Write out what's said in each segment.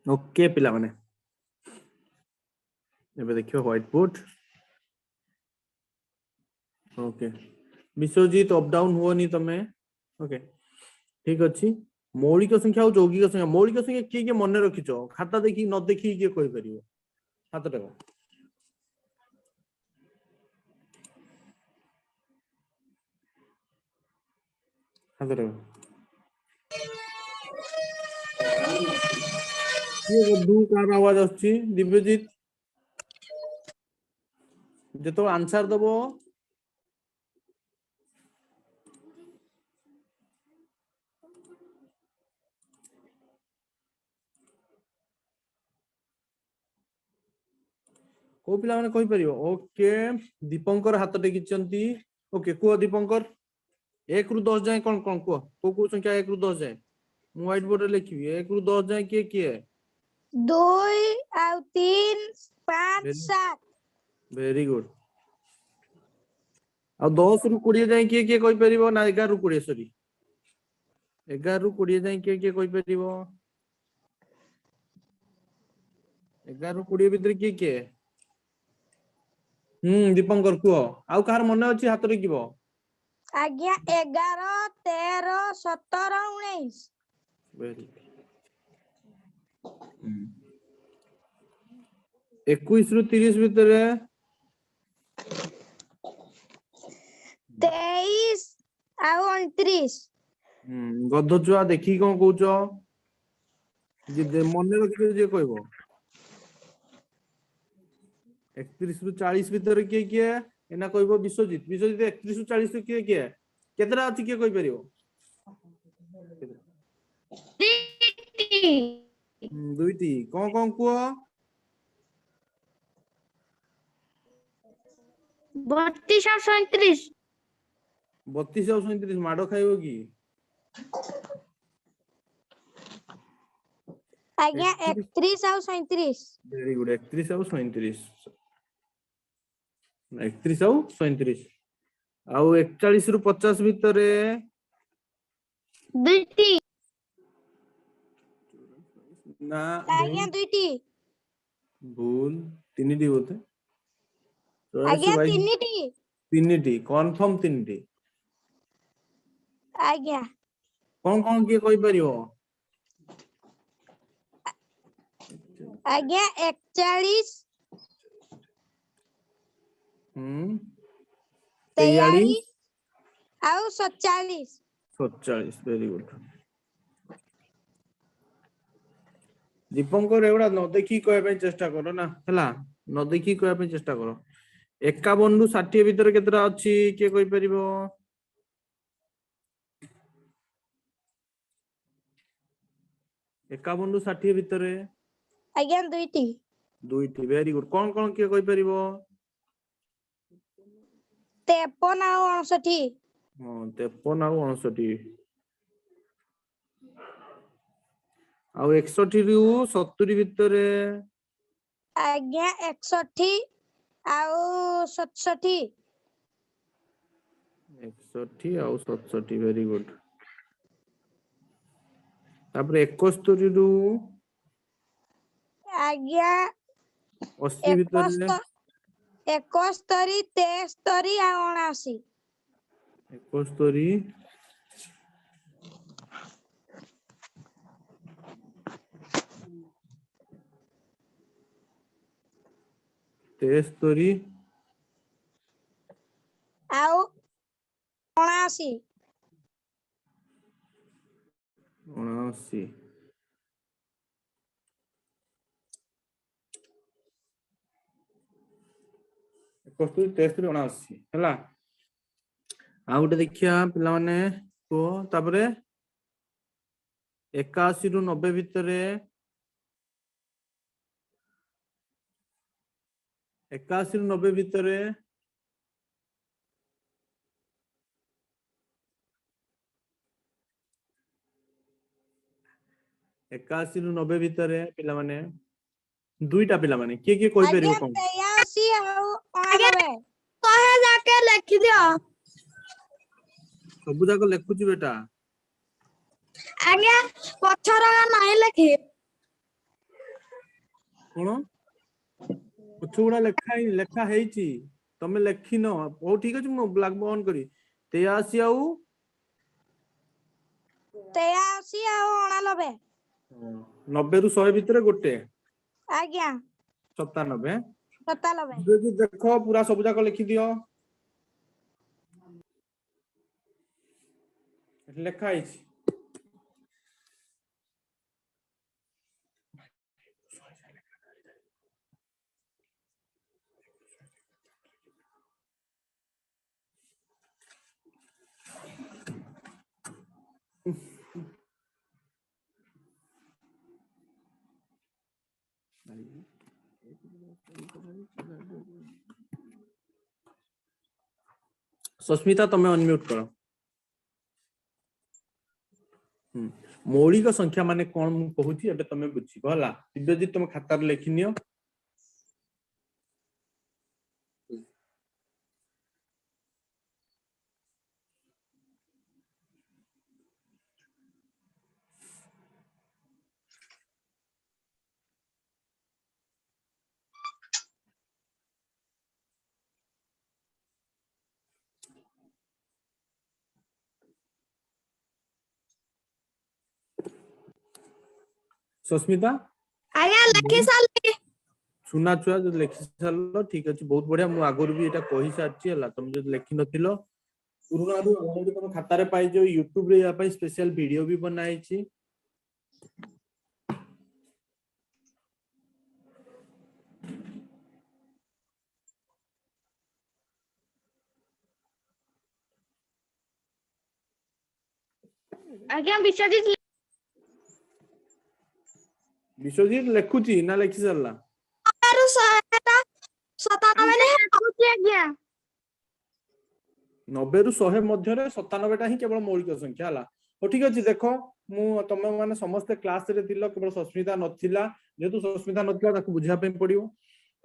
Okay पिला माने एबे देखियो white board okay Biswajit up down हुओनी तमे ओके ठीक अछि मौलिक संख्या और यौगिक संख्या मौलिक संख्या किए मन रखिछो खाता देखि न देखि के कहि परियो हाथ टा हाथ टा ये बधु कार आवाज आछि दिव्यजीत जेतो आंसर दबो को पिला माने कहि परियो ओके दीपंकर हाथ टेकिचंती ओके को दीपंकर 1 रु 10 जाए कोन कोन को संख्या 1 रु 10 जाए मु व्हाइट बोर्ड रे लिखिबी 1 रु 10 जाए किए 2 और 3 5 7 वेरी गुड आ 10 रु 20 जाए किए कोइ परिबो ना 11 रु 20 सॉरी 11 रु 20 जाए किए कोइ परिबो 11 रु 20 भीतर किए दीपंकर को आउ कार मन अछि हाथ रे किबो आज्ञा 11 13 17 19 वेरी 21 रु 30 भीतर 23 और 29 गध छुआ देखि कोन कहउचो जे मन रखि जे कहबो 31 रु 40 भीतर किए एना कहबो विश्वजीत 31 रु 40 किए केतरा अछि किए कहि परियो दुईटी कोन कुओ 32 और 37 32 और 37 माडो खाइबो की आज्ञा 31 और 37 वेरी गुड 31 और 37 31 और 37 आउ 41 रु 50 भीतरे दुईटी ना आज्ञा दुईटी भूल तीनटी होते आज्ञा तीनटी तीनटी कंफर्म तीनटी आज्ञा कौन किए कहि परियो आज्ञा 41 43 और 47 वेरी गुड दीपंकर एवडा न देखि कहय पे चेष्टा करो ना हला न देखि कहय पे चेष्टा करो 51 रु 60 भीतर केतरा अछि के कहि परिबो 51 रु 60 भीतर आज्ञा दुईटी वेरी गुड कौन के कहि परिबो 53 और 59 हां 53 और 59 आउ 61 रु 70 भीतर आज्ञा 61 और 67 61 और 67 वेरी गुड तापर 71 रु आज्ञा 80 भीतर 71 73 और 79 71 73 और 79 79 71 73 79 हैला आ उटे देखिया पिला माने को तापरे 81 रु 90 भीतरे 81 रु 90 भीतरे 81 रु 90 भीतरे पिला माने दुईटा पिला माने के कोइ परियो कोन 83 और 89 कहे जाके लिखि दियो सब जाको लेखुची बेटा आज्ञा पछरा नाही लिखि कौन पछुड़ा लेखा ହେଇଛି ତମେ ଲେଖିନ ହଉ ଠିକ ଅଛି ମୁଁ ବ୍ଲାକ୍ ବୋର୍ଡ ଅନ୍ କରି 83 ଆଉ 83 ଆଉ 89 90 ରୁ 100 ଭିତରେ ଗୋଟେ ଆଜ୍ଞା 97 97 ଯଦି ଦେଖ ପୁରା ସବୁ ଯାକ ଲେଖି ଦିଅ ଲେଖା ହେଇଛି ସସ୍ମିତା ତମେ ଅନମ୍ୟୁଟ କର ମୌଳିକ ସଂଖ୍ୟା ମାନେ କଣ ମୁଁ କହୁଛି ଏବେ ତମେ ବୁଝିବ ହେଲା ଦିବ୍ୟଜିତ ତମ ଖାତାରେ ଲେଖିନିଅ ସସ୍ମିତା ଆଜ୍ଞା ଲେଖି ସାରିଲି ସୁନା ଛୁଆ ଯଦି ଲେଖି ସାରିଲ ଠିକ ଅଛି ବହୁତ ବଢିଆ ମୁଁ ଆଗରୁ ବି ଏଇଟା କହି ସାରିଛି ହେଲା ତମେ ଯଦି ଲେଖି ନଥିଲ ପୁରୁଣାରୁ already ତମ ଖାତାରେ ପାଇଯିବ ୟୁଟ୍ୟୁବ ରେ ୟା ପାଇଁ ସ୍ପେଶାଲ ଭିଡିଓ ବି ବନା ହେଇଛି ଆଜ୍ଞା ବିଶ୍ୱଜିତ ଲେଖୁଛି ନା ଲେଖି ସାରିଲା 90 ରୁ 100 ମଧ୍ୟରେ 97 ଟା ହିଁ କେବଳ ମୌଳିକ ସଂଖ୍ୟା ହେଲା ହଉ ଠିକ ଅଛି ଦେଖ ମୁଁ ତମେ ମାନେ ସମସ୍ତେ କ୍ଲାସ ରେ ଥିଲ କେବଳ ସସ୍ମିତା ନଥିଲା ଯେହେତୁ ସସ୍ମିତା ନଥିଲା ତାକୁ ବୁଝିବା ପାଇଁ ପଡିବ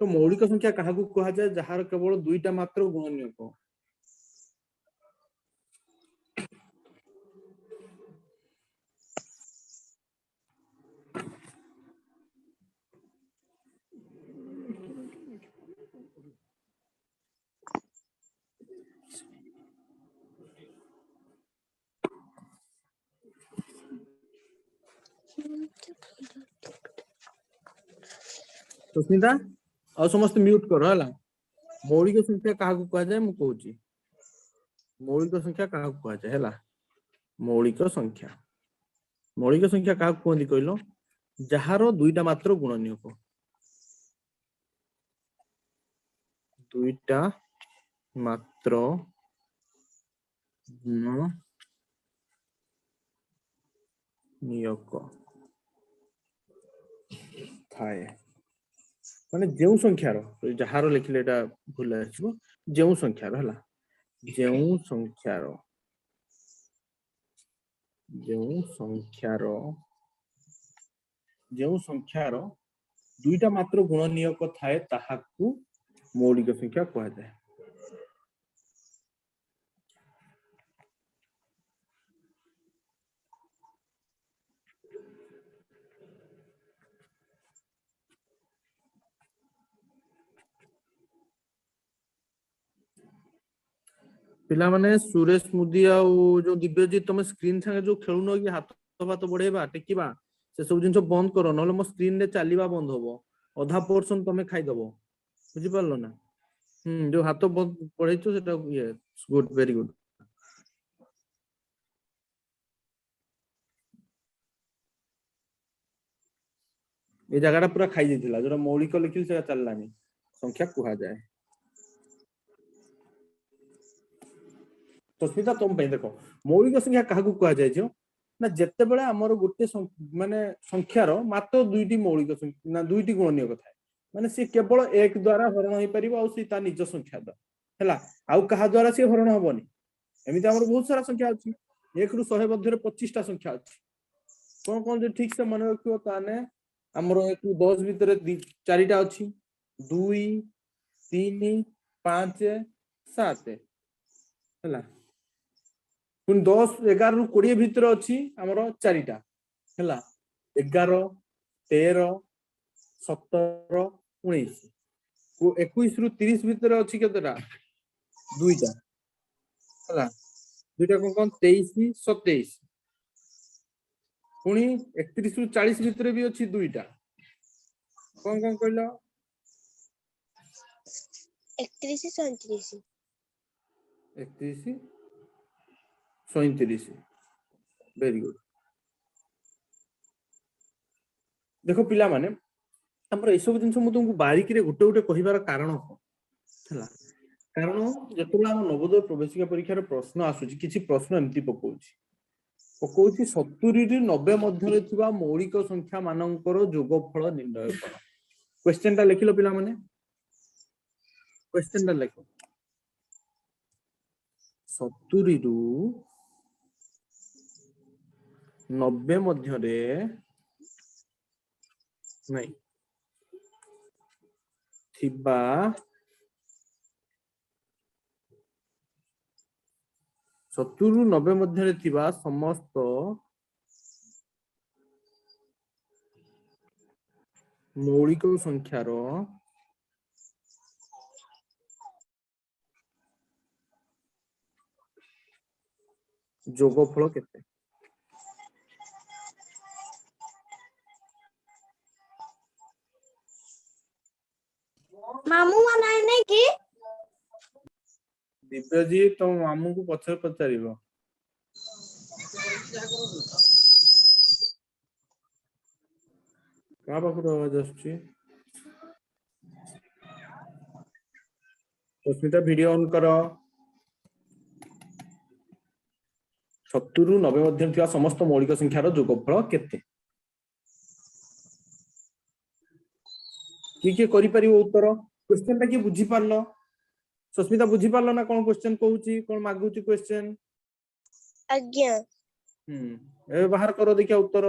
ତ ମୌଳିକ ସଂଖ୍ୟା କାହାକୁ କୁହାଯାଏ ଯାହାର କେବଳ ଦୁଇଟା ମାତ୍ର ଗୁଣନୀୟକ ସସ୍ମିତା ଆଉ ସମସ୍ତେ म्यूट करो ହେଲା ମୌଳିକ ସଂଖ୍ୟା କାହାକୁ କୁହାଯାଏ ମୁଁ କହୁଛି ମୌଳିକ ସଂଖ୍ୟା କାହାକୁ କୁହାଯାଏ ହେଲା ମୌଳିକ ସଂଖ୍ୟା କାହାକୁ କୁହନ୍ତି କହିଲ ଯାହାର ଦୁଇଟା ମାତ୍ର ଗୁଣନୀୟକ ଦୁଇଟା ମାତ୍ର ଗୁଣନୀୟକ ଥାଏ ମାନେ ଯେଉଁ ସଂଖ୍ୟାର ଯାହାର ଲେଖିଲେ ଏଟା ଭୁଲ ଆସିବ ଯେଉଁ ସଂଖ୍ୟାର ହେଲା ଯେଉଁ ସଂଖ୍ୟାର ଦୁଇଟା ମାତ୍ର ଗୁଣନୀୟକ ଥାଏ ତାହାକୁ ମୌଳିକ ସଂଖ୍ୟା କୁହାଯାଏ पिला माने सुरेश मुदी आउ जो दिव्यजीत तुम स्क्रीन संगे जो खेलुन कि हाथ हाथ बढ़ेबा टेकिबा से सब जिन बंद करो नले मो स्क्रीन रे चलीबा बंद होबो अधा पोर्शन तमे खाइ दबो बुझि पारलो ना जो हाथ बंद पढैछु सेटा ये गुड वेरी गुड ए जगहटा पूरा खाइ दिथिला जोरा मौलिक लिखिल सेटा चललानी संख्या कुहा जाए तस्मिता तुम पे देखो मौलिक संख्या काहाकू कुहा जाय जो ना जत्ते बेले हमर गुटे माने संख्यार मात्र दुईटी मौलिक संख्या ना दुईटी गुणनीयक थाए माने से केवल एक द्वारा हरण होई परिबो आ से ता निज संख्या द हैला आउ कहा द्वारा से हरण होबनी एमिति हमर बहुत सारा संख्या अछि 1 रु 100 मध्ये 25 टा संख्या अछि कोन जे ठीक से मन रखियो ताने हमर 1 रु 10 भितरे 4 टा अछि 2 3 5 7 हैला 10 11 रु 20 भितर अछि हमर 4 टा हैला 11 13 17 19 21 रु 30 भितर अछि केतरा दुईटा हला दुईटा कोन 23 27 पुणी 31 रु 40 भितर भी अछि दुईटा कोन कहलो 31 37 31 37 वेरी गुड देखो पिला माने हमर एसब जिंस मु तुमको बारीकी रे गुटे गुटे कहिबार कारण हला कारण जेतुला हम नवोदय प्रवेशिका परीक्षा रे प्रश्न आसुची किछि प्रश्न एमती पकोछि 70 ରୁ 90 ମଧ୍ୟରେ ଥିବା ମୌଳିକ ସଂଖ୍ୟା ମାନଙ୍କର ଯୋଗଫଳ ନିର୍ଣ୍ଣୟ କର क्वेश्चन टा लिखिलो पिला माने क्वेश्चन टा लिखो 70 ରୁ 90 ମଧ୍ୟରେ नहीं थिबा सत्तरु 90 ମଧ୍ୟରେ ଥିବା ସମସ୍ତ ମୌଳିକ ସଂଖ୍ୟାର ଯୋଗଫଳ କେତେ मामू मना नहीं कि दिव्य जी तो मामू को पछर पचारिबो का पाखु आवाज आछी अस्मिता वीडियो ऑन करो 70 ରୁ 90 ମଧ୍ୟରେ ଥିବା ସମସ୍ତ ମୌଳିକ ସଂଖ୍ୟାର ଯୋଗଫଳ କେତେ କିଏ କରି परिवो उत्तर क्वेश्चन टा की बुझी पारलो सस्मिता बुझी पारलो ना कोन क्वेश्चन कहूची कोन मागुची क्वेश्चन आज्ञा ए बाहर करो देखिया उत्तर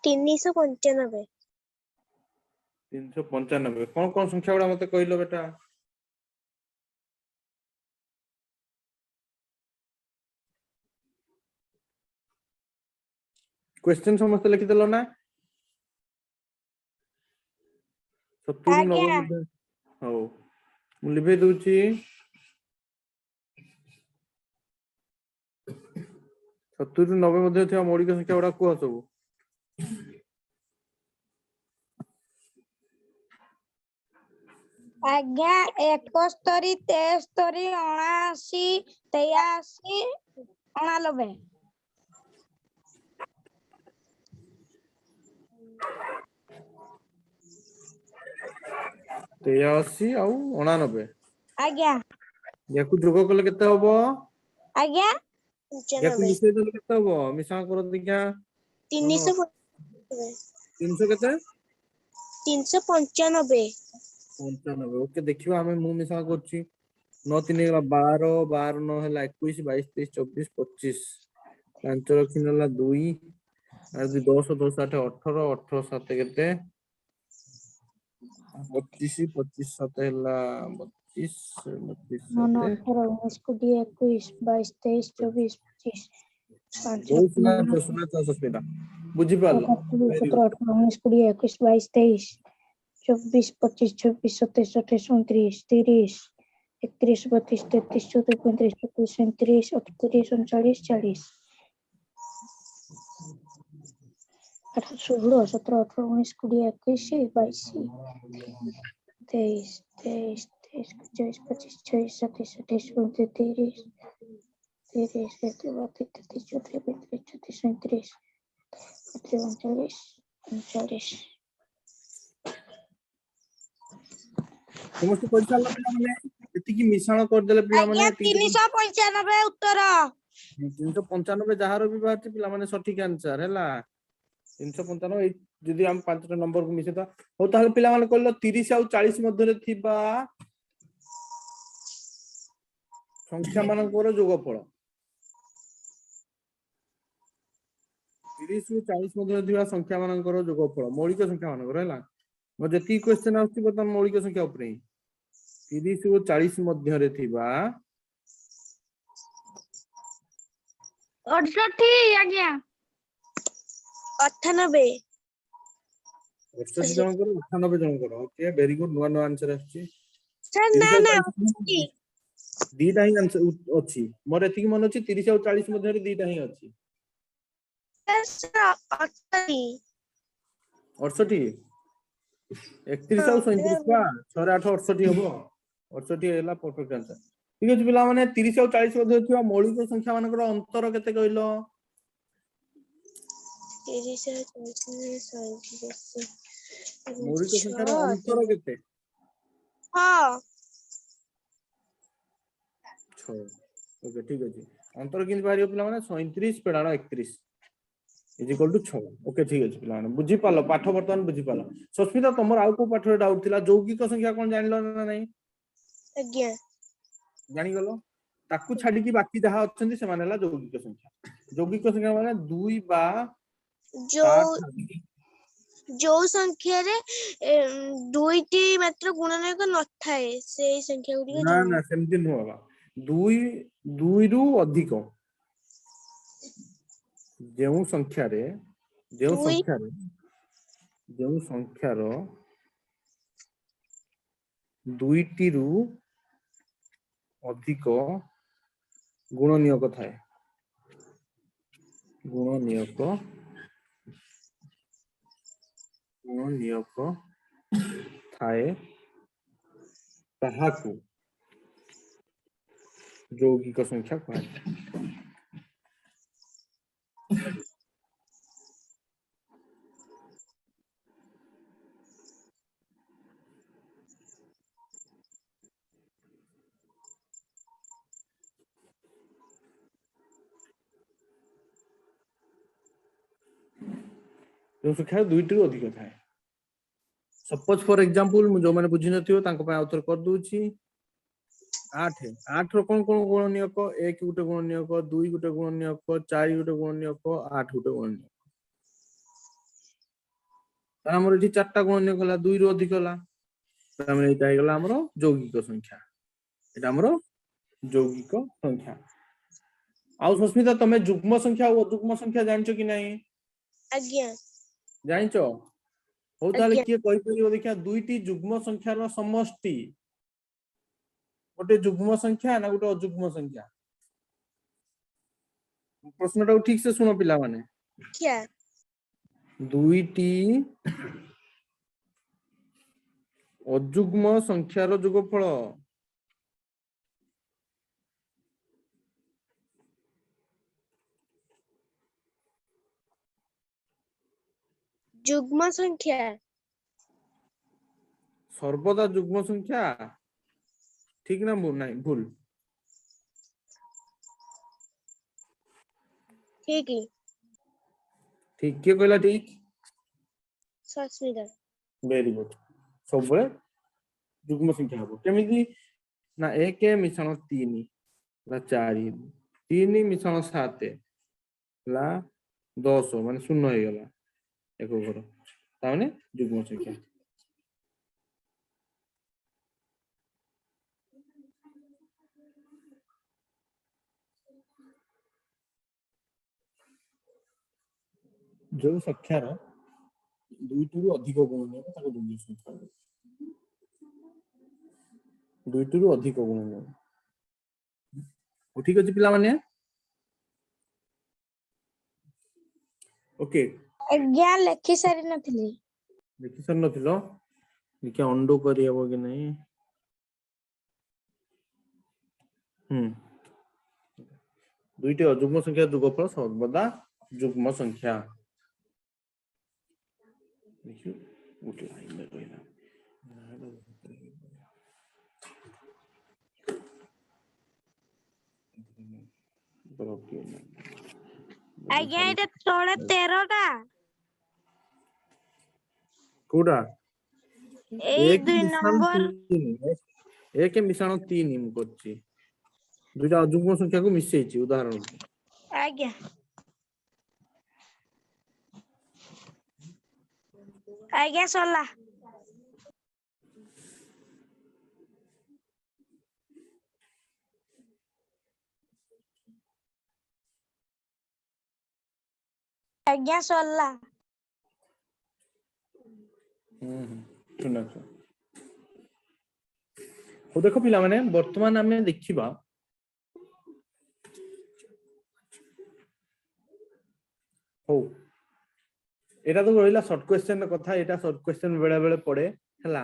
तीन 395 395 कौन कौन संख्या गुड़ा मते कहलो बेटा क्वेश्चन समस्त लिखि देलो ना 70 ରୁ 90 आज्ञा मध्ये हो मु लिखि दोची 70 ରୁ 90 मध्ये ଥିବା मौलिक संख्या गुड़ा को सब आज्ञा 71 73 79 83 89 83 ଆଉ 89 आज्ञा याकु जोग कले केते हबो आज्ञा याकु 95 मिसे देले केते हबो मिसा कर दिख्या 300 केते 395 95 ओके देखिबा हमें मु मिसा करछि 9 3 होला 12 12 9 होला 21 22 23 24 25 5 रखिन होला 2 और 10 10 8 18 18 7 केते 25 25 7 होला 32 32 7 18 19 20 21 22 23 24 25 बहुत सुना सस्मिता बुझी पालो 17 18 19 20 21 22 23 24 25 26 27 28 29 30 31 32 33 34 35 36 37 38 39 40 40 18 16 17 18 19 20 21 22 23 24 25 26 27 28 29 30 31 32 33 34 35 39 ସମସ୍ତେ କରି ସାରିଲା ପିଲାମାନେ ଏତିକି ମିଶ୍ରଣ କରିଦେଲେ ପିଲାମାନେ ଆଜ୍ଞା ଏତିକି 395 ଉତ୍ତର 395 ଯାହାର ବି ବାହାରିଛି ପିଲାମାନେ ସଠିକ ଆନ୍ସର ହେଲା 395 ଏଇ ଯଦି ଆମେ 5ଟା ନମ୍ବରକୁ ମିଶେଇବା ହଉ ତାହେଲେ ପିଲାମାନେ କହିଲ 30 ଆଉ 40 ମଧ୍ୟରେ ଥିବା ସଂଖ୍ୟା ମାନଙ୍କର ଯୋଗଫଳ 30 ରୁ 40 ମଧ୍ୟରେ ଥିବା ସଂଖ୍ୟା ମାନଙ୍କର ଯୋଗଫଳ ମୌଳିକ ସଂଖ୍ୟା ମାନଙ୍କର ହେଲା ମୋର ଯେତିକି କ୍ୱେଶ୍ଚନ ଆସୁଛି ବର୍ତ୍ତମାନ ମୌଳିକ ସଂଖ୍ୟା ଉପରେ 30 ରୁ 40 ମଧ୍ୟରେ ଥିବା 68 ଆଜ୍ଞା 98 68 ଜଣଙ୍କର 98 ଜଣଙ୍କର ଓକେ ଭେରି ଗୁଡ ନୂଆ ନୂଆ ଆନ୍ସର ଆସିଛି ସାର୍ ନା 30 ନା ଆଉ 40 ଦିଟା ହିଁ ଆନ୍ସର ଅଛି ମୋର ଏତିକି ମନେ ଅଛି 30 ଆଉ 40 ମଧ୍ୟରେ ଦିଟା ହିଁ ଅଛି 68 68 31 ଆଉ 37 ବା 6 8 68 ହବ 68 ହେଲା ପରଫେକ୍ଟ ଆନ୍ସର ଠିକ ଅଛି ପିଲାମାନେ 30 ଆଉ 40 ମଧ୍ୟରେ ଥିବା ମୌଳିକ ସଂଖ୍ୟା ମାନଙ୍କର ଅନ୍ତର କେତେ କହିଲ 30 ମୌଳିକ ସଂଖ୍ୟାର ଅନ୍ତର କେତେ 6 ଓକେ ଠିକ ଅଛି ଅନ୍ତର କେମିତି ବାହାରିବ ପିଲାମାନେ 37 ଫେଡାଣ 31 इज इक्वल टू 6 ओके ठीक अछि पिलाने बुझी पालो पाठ वर्तमान बुझी पालो सस्मिता तमर आउ को पाठ डाउट थिला यौगिक संख्या कोन जानलो ना नहीं आज्ञा जानि गलो ताकू छाडी की बाकी जहा अछंती से मानेला यौगिक संख्या माने 2 बा जो जो संख्या रे दुईटी मात्र गुणनक न थाए सेही संख्या गुडी ना ना सेमति न होला 2 रु अधिक जेउ संख्या रे जेउ संख्यार दुईटी रु अधिक गुणनीयक थाए गुणनीयक थाए ताहाकू यौगिक संख्या कहै जो संख्या दुईटी रु अधिक थाए सपोज फॉर एग्जांपल जो माने बुझी नथियो तांको पे आउथर कर दूची 8 रो कोन कोन गुणनीयक 1 गुटे गुणनीयक 2 गुटे गुणनीयक 4 गुटे गुणनीयक 8 गुटे गुणनीयक हमर एठी चारटा गुणनीयक होला 2 रु अधिक होला हमर एटा हे गेला हमर यौगिक संख्या एटा हमर यौगिक संख्या आउ सुस्मिता तमे युग्म संख्या और अयुग्म संख्या जानचो कि नहीं आज्ञा जानचो हो ताले किए कहि परियो देखिया दुईटी युग्म संख्यार समष्टि गोटे युग्म संख्या ना गोटे अयुग्म संख्या प्रश्नटा ठीक से सुनो पिला माने क्या दुईटी अयुग्म संख्यार योगफल युग्म संख्या सर्वदा युग्म संख्या ठीक ना भूल नहीं भूल ठीक है ठीक के कहला ठीक सस्मिता वेरी गुड सब बळे युग्म संख्या हो केमिति ना 1 मिश्रण 3 ला 4 3 मिश्रण 7 ला 10 माने शून्य हो गला एक घर ता माने युग्म संख्या जो संख्यार दुईटी रु अधिक गुणनीयक ताको युग्म संख्या दुईटी रु अधिक गुणनीयक ठीक अछि पिला माने ओके ଆଜ୍ଞା ଲେଖି ସାରି ନଥିଲି। ଦେଖି ସାରି ନଥିଲ ଦେଖିଆ ଅଣ୍ଡୁ କରିହବ କି ନାହିଁ। ଦୁଇଟି ଅଯୁଗ୍ମ ସଂଖ୍ୟା ଯୋଗଫଳ ସର୍ବଦା ଯୁଗ୍ମ ସଂଖ୍ୟା। ଦେଖିବୁ ଗୋଟେ ଲାଇନରେ ରହିଲା। ଆଜ୍ଞା ଏଇଟା ତଳେ 13ଟା। କୋଉଟା? ଏଇ ଏକ 2 ମିଶାଣ ନମ୍ବର। 3 ଏକ ମିଶାଣ 3 ମୁଁ କରୁଛି। ଦୁଇଟା ଅଯୁଗ୍ମ ସଂଖ୍ୟାକୁ ମିଶେଇଛି ଉଦାହରଣ। ଆଜ୍ଞା ଆଜ୍ଞା ସରିଲା। ଆଜ୍ଞା ସରିଲା। ଶୁଣ ହଉ ଦେଖ ପିଲାମାନେ ବର୍ତ୍ତମାନ ଆମେ ଦେଖିବା ହଉ ଏଟା ତ ରହିଲା ସର୍ଟ କ୍वेଶ୍ଚନ କଥା। ଏଟା ସର୍ଟ କ୍वेଶ୍ଚନ ବେଳେ ବେଳେ ପଡେ ହେଲା।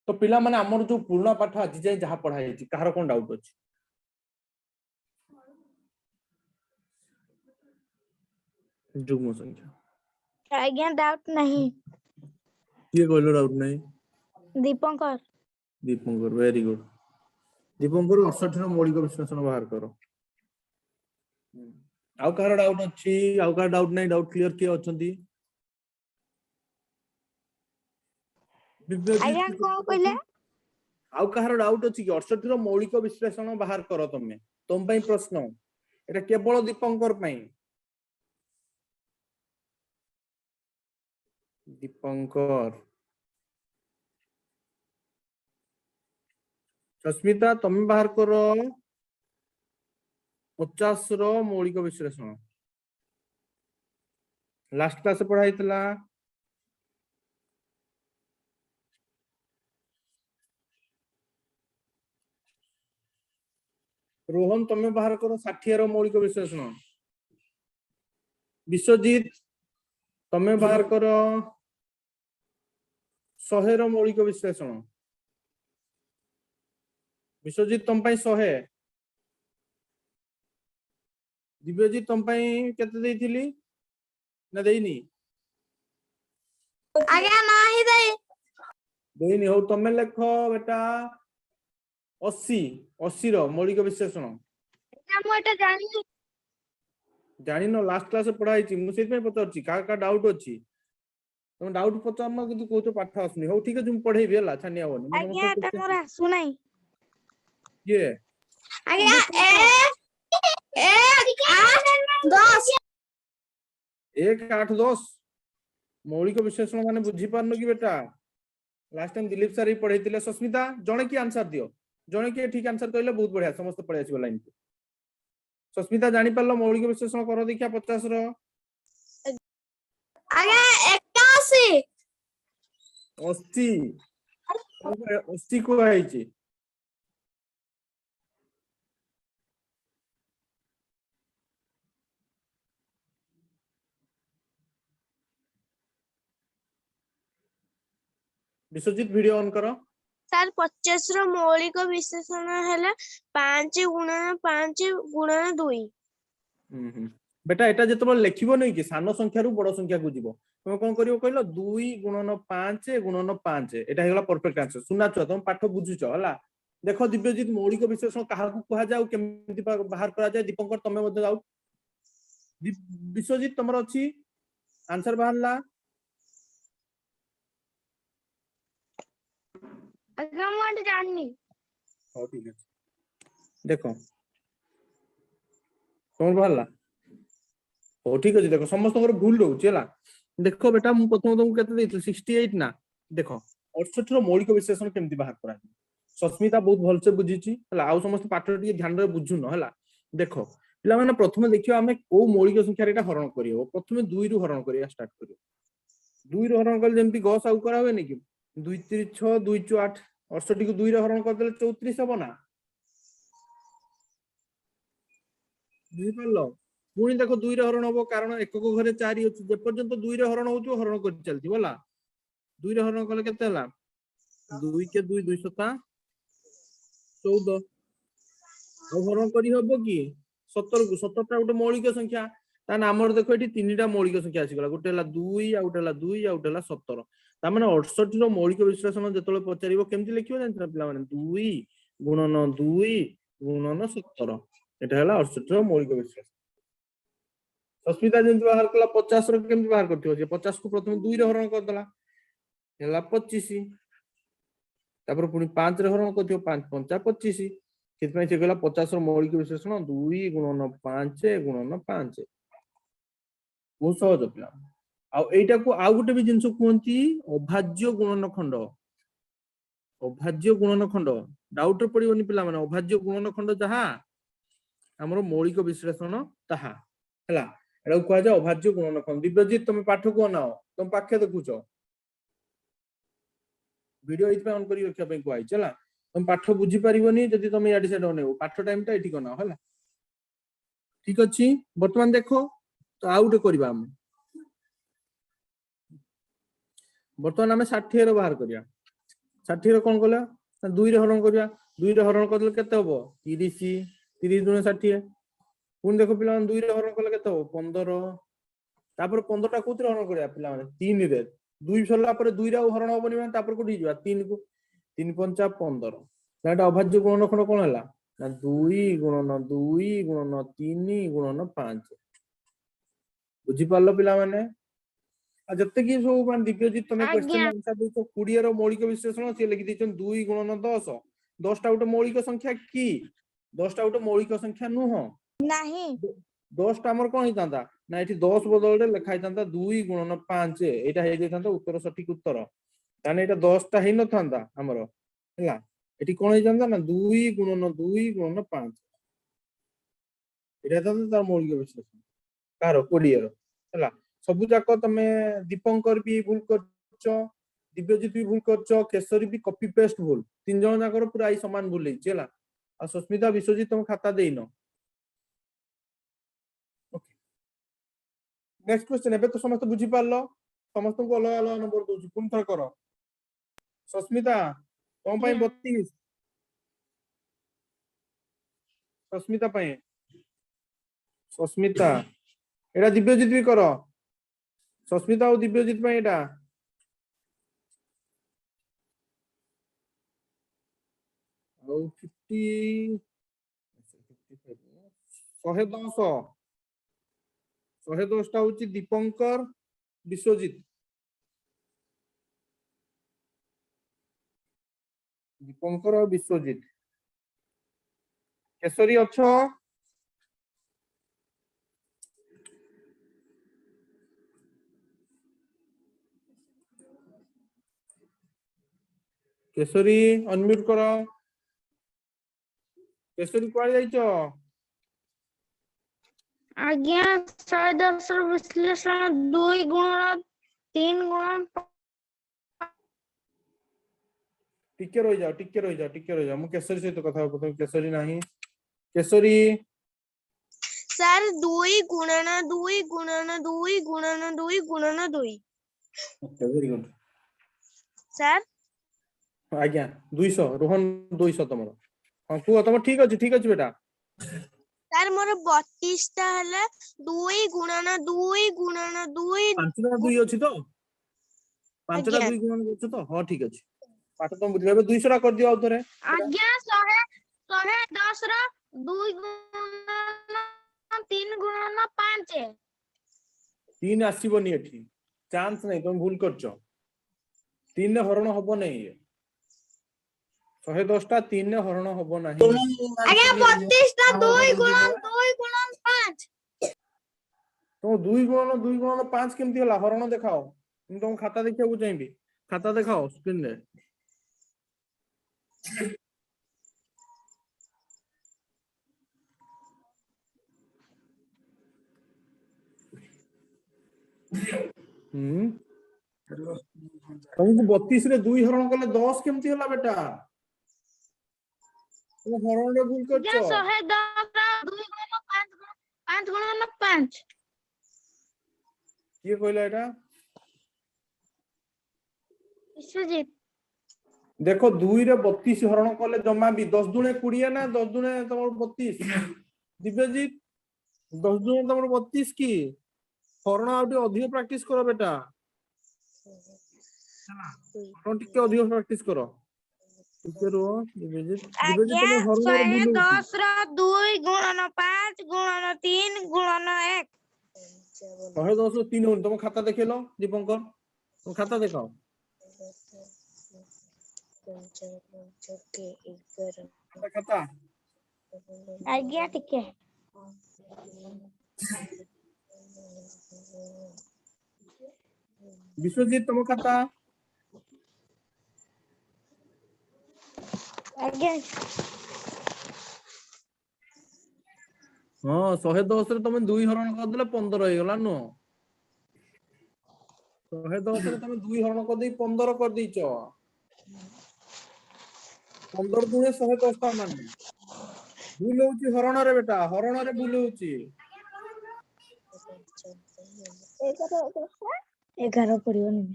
ତ ପିଲାମାନେ ଆମର ଯୋଉ ପୁରୁଣା ପାଠ ଆଜି ଯାଏ ଯାହା ପଢା ହେଇଛି କାହାର କଣ ଡାଉଟ ଅଛି? ଯୁଗ୍ମ ସଂଖ୍ୟା ଆଜ୍ଞା ଡାଉଟ ନାହିଁ। କିଏ କହିଲ ଡାଉଟ ନାହିଁ? ଦୀପଙ୍କର। Dipankar very good. ଦୀପଙ୍କର 68 ର ମୌଳିକ ବିଶ୍ଳେଷଣ ବାହାର କର। ଆଉ କାହାର ଡାଉଟ ଅଛି? ଆଉ କାହାର ଡାଉଟ ନାହିଁ? ଡାଉଟ କ୍ଲିୟର କିଏ ଅଛନ୍ତି? ଆଜ୍ଞା କଣ କହିଲେ? ଆଉ କାହାର ଡାଉଟ ଅଛି କି? 68 ର ମୌଳିକ ବିଶ୍ଳେଷଣ ବାହାର କର ତମେ। ତମ ପାଇଁ ପ୍ରଶ୍ନ। এটা କେବଳ ଦୀପଙ୍କର ପାଇଁ। ଦୀପଙ୍କର ସସ୍ମିତା ତମେ ବାହାର କର 50 ର ମୌଳିକ ବିଶ୍ଳେଷଣ। ଲାଷ୍ଟ କ୍ଲାସ ପଢା ହେଇଥିଲା। ରୋହନ ତମେ ବାହାର କର 60 ର ମୌଳିକ ବିଶ୍ଳେଷଣ। ବିଶ୍ୱଜିତ ତମେ ବାହାର କର 100 ର ମୌଳିକ ବିଶ୍ଳେଷଣ। ବିଶ୍ୱଜିତ ତମ ପାଇଁ 100। ଦିବ୍ୟଜିତ ତମ ପାଇଁ କେତେ ଦେଇଥିଲି ନା ଦେଇନି? ଆଜ୍ଞା ନାହିଁ ଦେଇନି। ହଉ ତମେ ଲେଖ ବେଟା 80 ର ମୌଳିକ ବିଶ୍ଳେଷଣ। ମୁଁ ଏଟା ଜାଣିନି। ଜାଣିନ? ଲାଷ୍ଟ କ୍ଲାସ ପଢା ହେଇଛି। ମୁଁ ସେଇଥିପାଇଁ ପଚାରୁଛି କାହା କାହା ଡାଉଟ ଅଛି। ତମେ ଡାଉଟ ପଚାରୁନ କିନ୍ତୁ କହୁଛ ପାଠ ଆସୁନି। ହଉ ଠିକ ଅଛି ମୁଁ ପଢେଇବି ହେଲା, ଛାନିଆ ହବନି। ମୁଁ ଆଜ୍ଞା ସମସ୍ତଙ୍କୁ ଏଟା ମୋର ଆସୁନାହିଁ। କିଏ? ଆଜ୍ଞା 1 8 10 ମୌଳିକ ବିଶ୍ଳେଷଣ ମାନେ ବୁଝିପାରୁନ କି ବେଟା? ଲାଷ୍ଟ ଟାଇମ ଦିलीप ସାର୍ ହିଁ ପଢେଇଥିଲେ। ସସ୍ମିତା ଜଣେ କି ଆନ୍ସର ଦିଅ। ଜଣେ କିଏ ଠିକ ଆନ୍ସର କହିଲେ ବହୁତ ବଢିଆ, ସମସ୍ତେ ପଳେଇ ଆସିବ ଲାଇନକୁ। ସସ୍ମିତା ଜାଣି ପାରିଲ ମୌଳିକ ବିଶ୍ଳେଷଣ କର ଦେଖିଆ 50 ର। ଆଜ୍ଞା 81। 80 80 କୁହା ହେଇଛି। ବିଶ୍ୱଜିତ ଭିଡିଓ ଅନ୍ କର। ସାର୍ 50 ର ମୌଳିକ ବିଶ୍ଳେଷଣ ହେଲା 5 ଗୁଣନ 5 ଗୁଣନ 2। ବେଟା ଏଟା ଯେତେବେଳେ ଲେଖିବ ନାଇଁ କି ସାନ ସଂଖ୍ୟାରୁ ବଡ ସଂଖ୍ୟାକୁ ଯିବ। ତମେ କଣ କରିବ କହିଲ 2 ଗୁଣନ 5 ଗୁଣନ 5। ଏଟା ହେଇଗଲା ପରଫେକ୍ଟ ଆନ୍ସର। ଶୁନା ଛୁଆ ତମେ ପାଠ ବୁଝୁଛ ହେଲା। ଦେଖ ଦିବ୍ୟଜିତ ମୌଳିକ ବିଶ୍ଳେଷଣ କାହାକୁ କୁହାଯାଏ ଆଉ କେମିତି ବାହାର କରାଯାଏ? ଦୀପଙ୍କର ତମେ ମଧ୍ୟ ଯାଉ। ବିଶ୍ୱଜିତ ତମର ଅଛି ଆନ୍ସର ବାହାରିଲା। ଆଜ୍ଞା ମୁଁ ଏଟା ଜାଣିନି। ହଉ ଠିକ ଅଛି ଦେଖ କଣ ବାହାରିଲା। ହଉ ଠିକ ଅଛି ଦେଖ ସମସ୍ତଙ୍କର ଭୁଲ ରହୁଛି ହେଲା। ଦେଖ ବେଟା ମୁଁ ପ୍ରଥମ ତମକୁ କେତେ ଦେଇଥିଲି 68 ନା। ଦେଖ 68 ର ମୌଳିକ ବିଶ୍ଳେଷଣ କେମିତି ବାହାର କରାଯିବ? ସସ୍ମିତା ବହୁତ ଭଲସେ ବୁଝିଛି ହେଲା। ଆଉ ସମସ୍ତେ ପାଠରେ ଟିକେ ଧ୍ୟାନରେ ବୁଝୁନ ହେଲା। ଦେଖ ପିଲାମାନେ ପ୍ରଥମେ ଦେଖିବା ଆମେ କୋଉ ମୌଳିକ ସଂଖ୍ୟାରେ ଏଟା ହରଣ କରିହବ। ପ୍ରଥମେ 2 ରୁ ହରଣ କରିବା ଷ୍ଟାର୍ଟ କରିବା। 2 ରୁ ହରଣ କଲେ ଯେମିତି ଗସ ଆଉ କରା ହୁଏନି କି 2 3 6 2 4 8। 68 କୁ 2 ରେ ହରଣ କରିଦେଲେ 34 ହବ ନା? ବୁଝିପାରିଲ? पुणी देखो 2 रे हरण हबो कारण एकक घरे 4 अछि जे पर्यंत 2 रे हरण होउतो हरण कर चलती बोला 2 रे हरण कले केते हला 2 के 2 2 सता 14 ଆଉ ହରଣ କରି ହବ କି 17 କୁ 17 ଟା ଗୋଟେ ମୌଳିକ ସଂଖ୍ୟା ତାନେ ଆମର ଦେଖ ଏଠି ତିନିଟା ମୌଳିକ ସଂଖ୍ୟା ଆସିଗଲା ଗୋଟେ ହେଲା 2 ଆଉ ଗୋଟେ ହେଲା 2 ଆଉ ଗୋଟେ ହେଲା 17 ତା ମାନେ 68 ର ମୌଳିକ ବିଶ୍ଳେଷଣ ଯେତେବେଳେ ପଚାରିବ କେମିତି ଲେଖିବ ଜାଣିଛ ପିଲା ମାନେ 2 ଗୁଣନ 2 ଗୁଣନ 17 এটা ହେଲା 68 ର ମୌଳିକ ବିଶ୍ଳେଷଣ ସସ୍ମିତା ଯେମିତି ବାହାର କଲା 50 ର କେମିତି ବାହାର କରିଥିବ ଯେ 50 କୁ ପ୍ରଥମେ 2 ରେ ହରଣ କରିଦେଲା ହେଲା 25 ତାପରେ ପୁଣି 5 ରେ ହରଣ କରିଥିବ 5 5 25 ସେଥିପାଇଁ ସେ କହିଲା 50 ର ମୌଳିକ ବିଶ୍ଳେଷଣ 2 ଗୁଣନ 5 ଗୁଣନ 5 ବହୁତ ସହଜ ପିଲା ଆଉ ଏଇଟାକୁ ଆଉ ଗୋଟେ ବି ଜିନିଷ କୁହନ୍ତି ଅଭାଜ୍ୟ ଗୁଣନ ଖଣ୍ଡ ଡାଉଟ ରେ ପଡିବନି ପିଲା ମାନେ ଅଭାଜ୍ୟ ଗୁଣନ ଖଣ୍ଡ ଯାହା ଆମର ମୌଳିକ ବିଶ୍ଳେଷଣ ତାହା ହେଲା ଏଟାକୁ କୁହାଯାଏ ଅଭାଜ୍ୟ ଗୁଣନ ଖଣ୍ଡ ଦିବ୍ୟଜିତ ତମେ ପାଠକୁ ଅନାଅ ତମ ପାଖେ ଦେଖୁଛ ଭିଡିଓ ଏଇଥିପାଇଁ ଅନ୍ କରି ରଖିବା ପାଇଁ କୁହାଯାଇଛି ହେଲା तुम पाठ बुझी पारिबनी जदि तुम याडी से डनेबो पाठ टाइम टा एठी कना होला ठीक अछि वर्तमान देखो तो आउट करबा हम वर्तमान हमें 60 रो बाहर करिया 60 रो कोन कला 2 रे हरण करिया 2 रे हरण करले केते होबो 30 30 गुणे 60 पुन देखो पिला 2 रे हरण करले केते होबो 15 तापर 15 टा कोथि हरण करिया पिला माने 3 रे 2 सरला पर 2 रे हरण होबनी माने तापर कोठी जिवा 3 को 3 5 15 এটা অভাজ্য গুণন খন্ড কোন ହେଲା না 2 গুণন 2 গুণন 3 গুণନ 5 বুঝি পারলো পিলা মানে आ जत्ते की सब मान दिव्यजित तमे क्वेश्चन आज्ञा आंसर देतो 20 रो मौलिक विश्लेषण से लिखि दिछन 2 गुणन 10 10 टा उटे मौलिक संख्या की 10 टा उटे मौलिक संख्या नुह नहीं 10 टा हमर कोन हितांता ना एठी 10 बदल रे लिखा हितांता 2 गुणन 5 एटा हे जेतांता उत्तर सठिक उत्तर ताने एटा 10 टा हे न थांता हमरो हैला एठी कोन हे जांता ना 2 गुणन 5 एटा तार मौलिक विश्लेषण कार 20 रो हैला सब जाक तमे दीपंकर भी भूल करछ दिव्यजित भी भूल करछ केशरी भी कॉपी पेस्ट भूल तीन जण जाकर पूरा आई समान भूल लेछि हैला आ सुस्मिता विश्वजित तुम खाता देइनो ओके नेक्स्ट क्वेश्चन एबे तो समस्त बुझी पारलो समस्त को अलग अलग नंबर दोछि पुन थर करो सुस्मिता तुम पई 32 सुस्मिता पई सुस्मिता एटा दिव्यजित भी करो सुस्मिता और दिव्यजित पई एटा 50 110 टा होची दीपंकर विश्वजित दीपंकर और विश्वजित केशरी अच्छो केशरी अनम्यूट करो केशरी कुआ जाइछो आज्ञा 110 रो विश्लेषण 2 गुणन 3 गुणन टिके रह जाओ मु केशरी सहित कथा होबो केशरी नाही केशरी सर 2 गुणन 2 गुणन 2 गुणन 2 गुणन 2 ओके वेरी गुड सर आज्ञा 200 रोहन 200 तमरो हां तू तम ठीक अछि बेटा सर मोर 32 टा हला 2 गुणन 2 गुणन 2 पांचटा 2 अछि तो पांचटा 2 गुणन अछि तो हां ठीक अछि पाठ तुम बुझलेबे 200 टा कर दियो आउथरे आज्ञा 110 रो 2 गुणन 3 गुणन 5 3 आसीबनी एठी चांस नहीं तुम भूल करछो 3 ने हरण होबो नहीं 110 टा 3 ने हरण होबो नहीं आज्ञा 32 टा 2 गुणन 5 तो 2 गुणन 5 केमती होला हरण देखाओ तुम तुम खाता देखियो चाहिबी खाता देखाओ स्क्रीन रे तुमको 32 रे 2 हरण कले 10 केमती होला बेटा तुम हरण रे भूल करछो 110 रो 2 गुणन 5 5 गुणन 5 किए कहला एटा विश्वजीत देखो 2 रे 32 हरण कले जमा भी 10 दुणे 20 ना 10 दुणे तमर 32 दिव्यजीत 10 दुणे तमर 32 की हरण आउटे अधिक प्रैक्टिस करो बेटा हरण टिके अधिक प्रैक्टिस करो टिके रो दिव्यजीत दिव्यजीत आज्ञा तम हरण रे भूल होची 110 ର 2 ଗୁଣନ 5 ଗୁଣନ 3 ଗୁଣନ 1 110 3 होन तुम खाता देखेलो दीपंकर तुम खाता देखाओ खाता आज्ञा टिके विश्वजीत तुम खाता आज्ञा हाँ 110 रे तुम 2 हरण कर देले 15 हो गला नो 110 रे तुम 2 हरण कर दे 15 कर दीचो 15 दुणे 110 ता मान भूल होची हरण रे बेटा हरण रे भूल होची 11 पड़ियोनी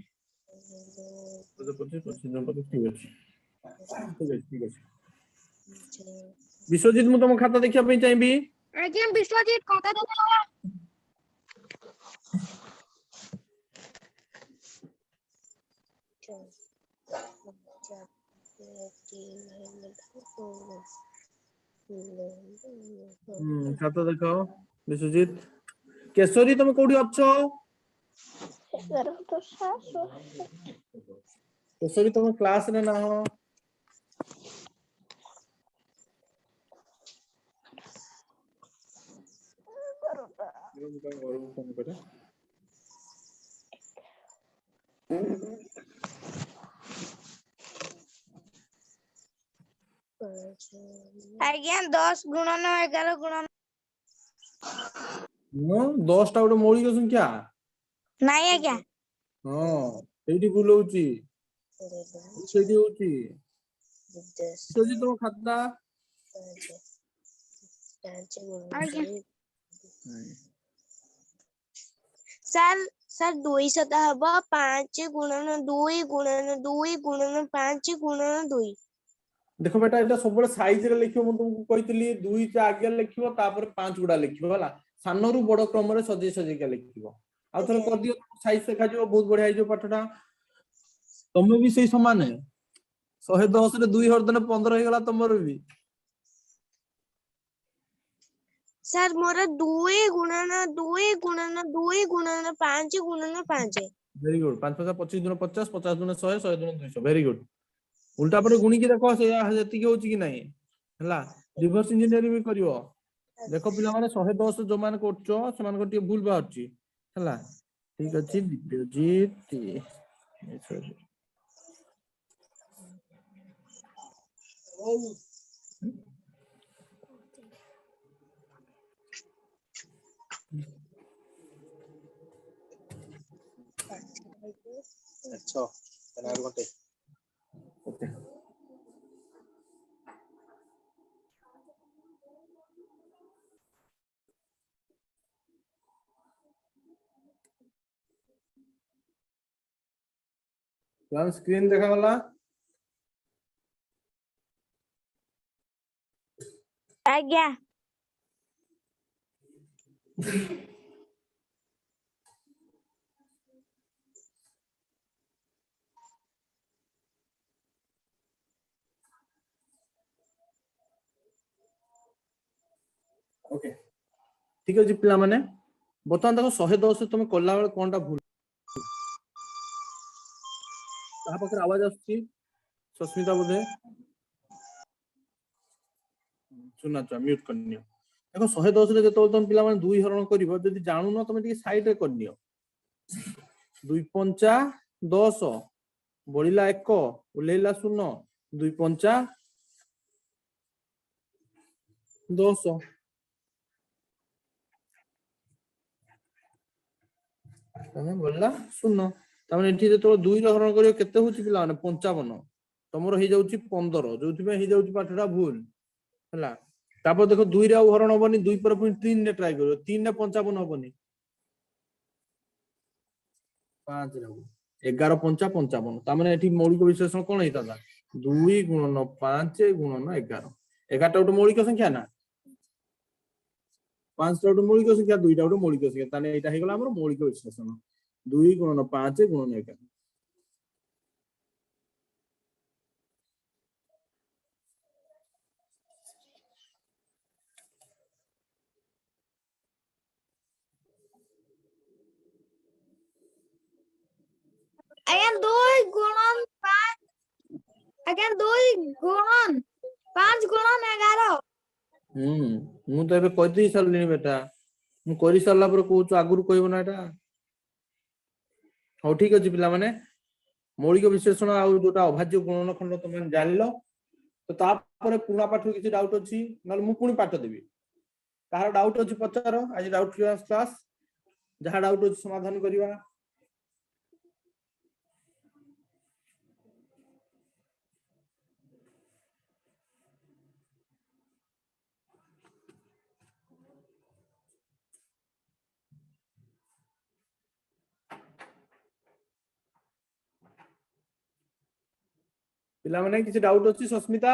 विश्वजीत मु तुम खाता देखिया पे चाहिबी आज्ञा विश्वजीत खाता देखो खाता देखाओ विश्वजीत केशरी तुम कोठी अच्छो 11 तो 7 केशरी तुम क्लास रे ना हो आज्ञा 10 ଗୁଣନ 11 ଗୁଣନ नो 10 टा गोटे मौलिक संख्या ନାଇଁ ଆଜ୍ଞା हाँ एठी भूल होची सेठी होची विश्वजीत तुम खाता ସାର୍ 200 ହବ 5 ଗୁଣନ 2 ଗୁଣନ 2 ଗୁଣନ 5 ଗୁଣନ 2 देखो बेटा एटा सब बड़े साइज रे लिखियो म तुमको कहितली 2 चे आगे लिखियो तापर 5 गुडा लिखियो होला सानरू बड़ क्रम रे सजे सजे के लिखियो आ थरे कर दियो साइज देखा जो बहुत बढ़िया जो पाठटा तुम भी सही समान है 110 रे 2 हर देने 15 हो गला तमरो भी ସାର୍ ମୋର 2 ଗୁଣନ 2 ଗୁଣନ 2 गुणन 5 गुणन 5 वेरी गुड 5 5 25 दुने 50 50 दुने 100 100 दुने 200 वेरी गुड उल्टा पर गुणी की देखो से जति की होची कि नहीं हला रिवर्स इंजीनियरिंग भी करिवो देखो पिला माने 110 जो मान करछो से मान को टी भूल बाहरची हला ठीक अछि दिव्यजीत अच्छा तनार घंटे ओके प्लान स्क्रीन देखा वाला आज्ञा ओके ठीक अछि पिला माने बतन देखो 110 तुम कोल्ला बेले कोनटा भूल कहा पकर आवाज आछी सस्मिता बोधे सुना छ म्यूट करनियो देखो 110 रे जतो तुम पिला माने 2 हरण करिवो जदि जानु न तुम टिके साइड रे करनियो 2 पंचा 10 बळिला 1 उलेला 0 2 पंचा 10 तमे बोलला 0 तमे एठी जतो 2 रे हरण करियो केते होची पिला माने 55 तमरो हे जाउची 15 जोथि में हे जाउची पाठडा भूल हला तापर देखो 2 रे हरण हबनी 2 पर पुनी 3 रे ट्राई करो 3 रे 55 हबनी 5 रे 11 5 55 ता माने एठी मौलिक विश्लेषण कोन हेता 2 गुणन 5 गुणन 11 11 टा मौलिक संख्या ना 5 टा मौलिक संख्या 2 टा मौलिक संख्या ताने एटा हे गला हमर मौलिक विश्लेषण 2 गुणन 5 गुणन 11 अगेन 2 गुणन 5 अगेन 2 गुणन 5 गुणन 11 मु तो एबे कहि दी सरलिनी बेटा मु करि सरला पर कहू आगुरु कहबो ना एटा हो ठीक अछि पिला माने मौलिक विश्लेषण आ जोटा अभाज्य गुणन खंड तुम जानलो तो तापर पुना पाठ किछि डाउट अछि नल मु पुनी पाठ देबी तार डाउट अछि पचारो आज डाउट क्लास जहा डाउट अछि समाधान करिवा पिला माने किछि डाउट अछि सस्मिता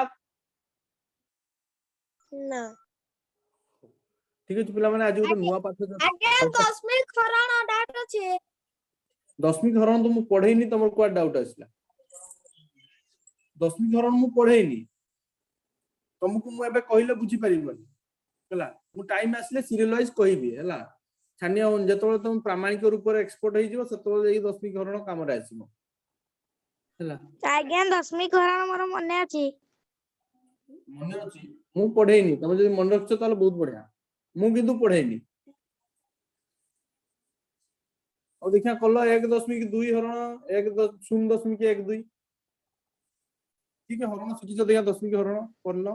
ना ठीक अछि पिला माने आज गोटे नुवा पाठ अगेन 10 मिनट खराना डाउट अछि 10वीं धरण तो मु पढेइनी तमर को डाउट आसला 10वीं धरण मु पढेइनी तुमको मु एबे कहिले बुझी परिबनी हला मु टाइम आसले सीरियल वाइज कहिबी हला छानिया जेतोले तुम प्रामाणिक रूप रे एक्सपोर्ट होई जिवो सेतोले एई 10वीं धरण काम रे आसीबो हला आज्ञा 10वीं खराना मोर मने अछि मने अछि मु पढेइनी तमे जदि मन रखछ ताले बहुत बढ़िया मु किंतु पढेइनी और देखिया कल्लो 1.2 हरण 0.1 2 ठीक है हरण शिखिछ देखिया 10वीं हरण करलो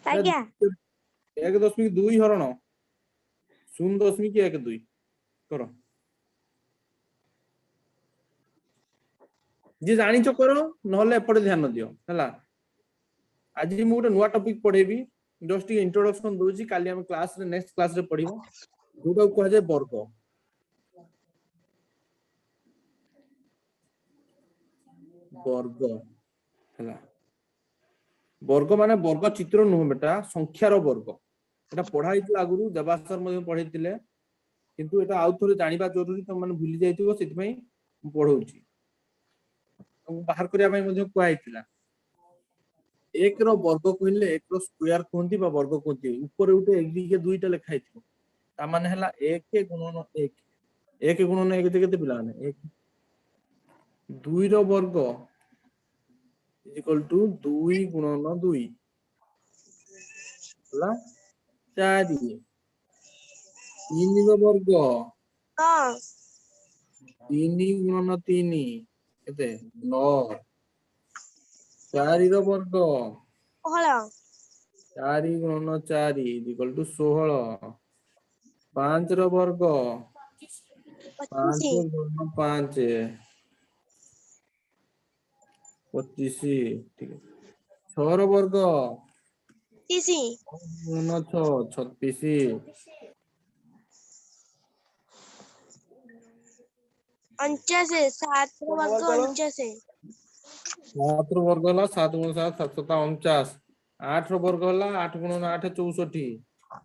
आज्ञा 1.2 हरण 0.1 2 करो जे जानिछ करो नहले एपटे ध्यान दियो हला आज मु गोटे नुवा टॉपिक पढेबी जस्ट इंट्रोडक्शन दोजी काली हम क्लास रे नेक्स्ट क्लास रे पढिबो जोटा को जाय वर्ग वर्ग हला वर्ग माने वर्ग चित्र नुह बेटा संख्यार वर्ग एटा पढाई तो आगुरु देवासर मध्ये पढैतिले किंतु एटा आउ थोरे जानिबा जरूरी त माने भूली जाइतिबो सेति पई पढौची बाहर करिया पई मध्ये कुआइतिला एक रो वर्ग कहले एक रो स्क्वायर कोंती बा वर्ग कोंती ऊपर उठे एक दिके दुईटा लिखा हिथिबो ता माने हला 1 गुणन 1 1 गुणन 1 केते पिला माने 1 2 रो वर्ग इक्वल टू 2 गुणन 2 हला 4 3 रो वर्ग हां 3 गुणन 3 केते 9 4 रो वर्ग होला 4 गुणन 4 इक्वल टू 16 5 रो वर्ग 5 25 गुणन 5 25 ठीक है 6 रो वर्ग 30 गुणन 6 36 49 7 रो वर्ग 49 7 रो वर्ग होला 7 गुणन 7 7 49 8 रो वर्ग होला 8 गुणन 8 64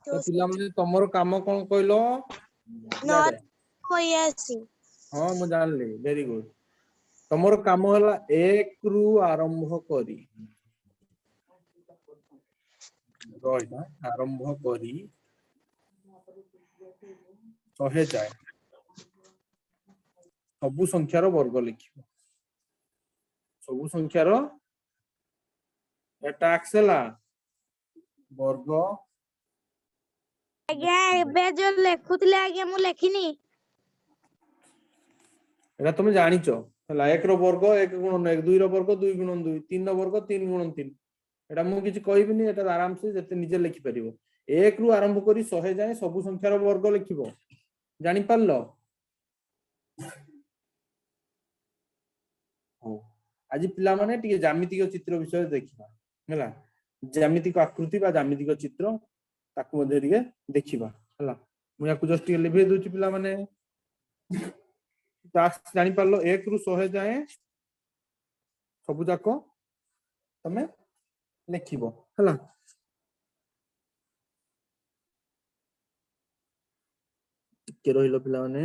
तो पिला माने तमरो काम कोन कहलो नॉट कोई आसी हां मु जानली वेरी गुड तमरो काम होला 1 रु आरंभ करी रोइना आरंभ करी सहे जाए सबु संख्यार वर्ग लिखिबो सबु संख्यार एटा एक्सेला वर्ग आज्ञा एबे जो लेखुतले आज्ञा मु लेखिनी एटा तुम जानिचो हला 1 रो वर्ग 1 गुणन 1 2 रो वर्ग 2 गुणन 2 3 रो वर्ग 3 गुणन 3 एटा मु किछि कहबिनी एटा आराम से जते निजे लिखि परिबो 1 रु आरंभ करी 100 जाए सबु संख्यार वर्ग लिखिबो जानि पारलो हो आज पिला माने टिके ज्यामितिक चित्र विषय देखिबा हला ज्यामितिक आकृति बा ज्यामितिक चित्र ताकू मध्ये टिके देखिबा हला मु याकू जस्ट टिके लिभे दोची पिला माने टास्क जानि पारलो 1 रु 100 जाए सब जाको तमे लिखिबो हला के रहिलो पिला माने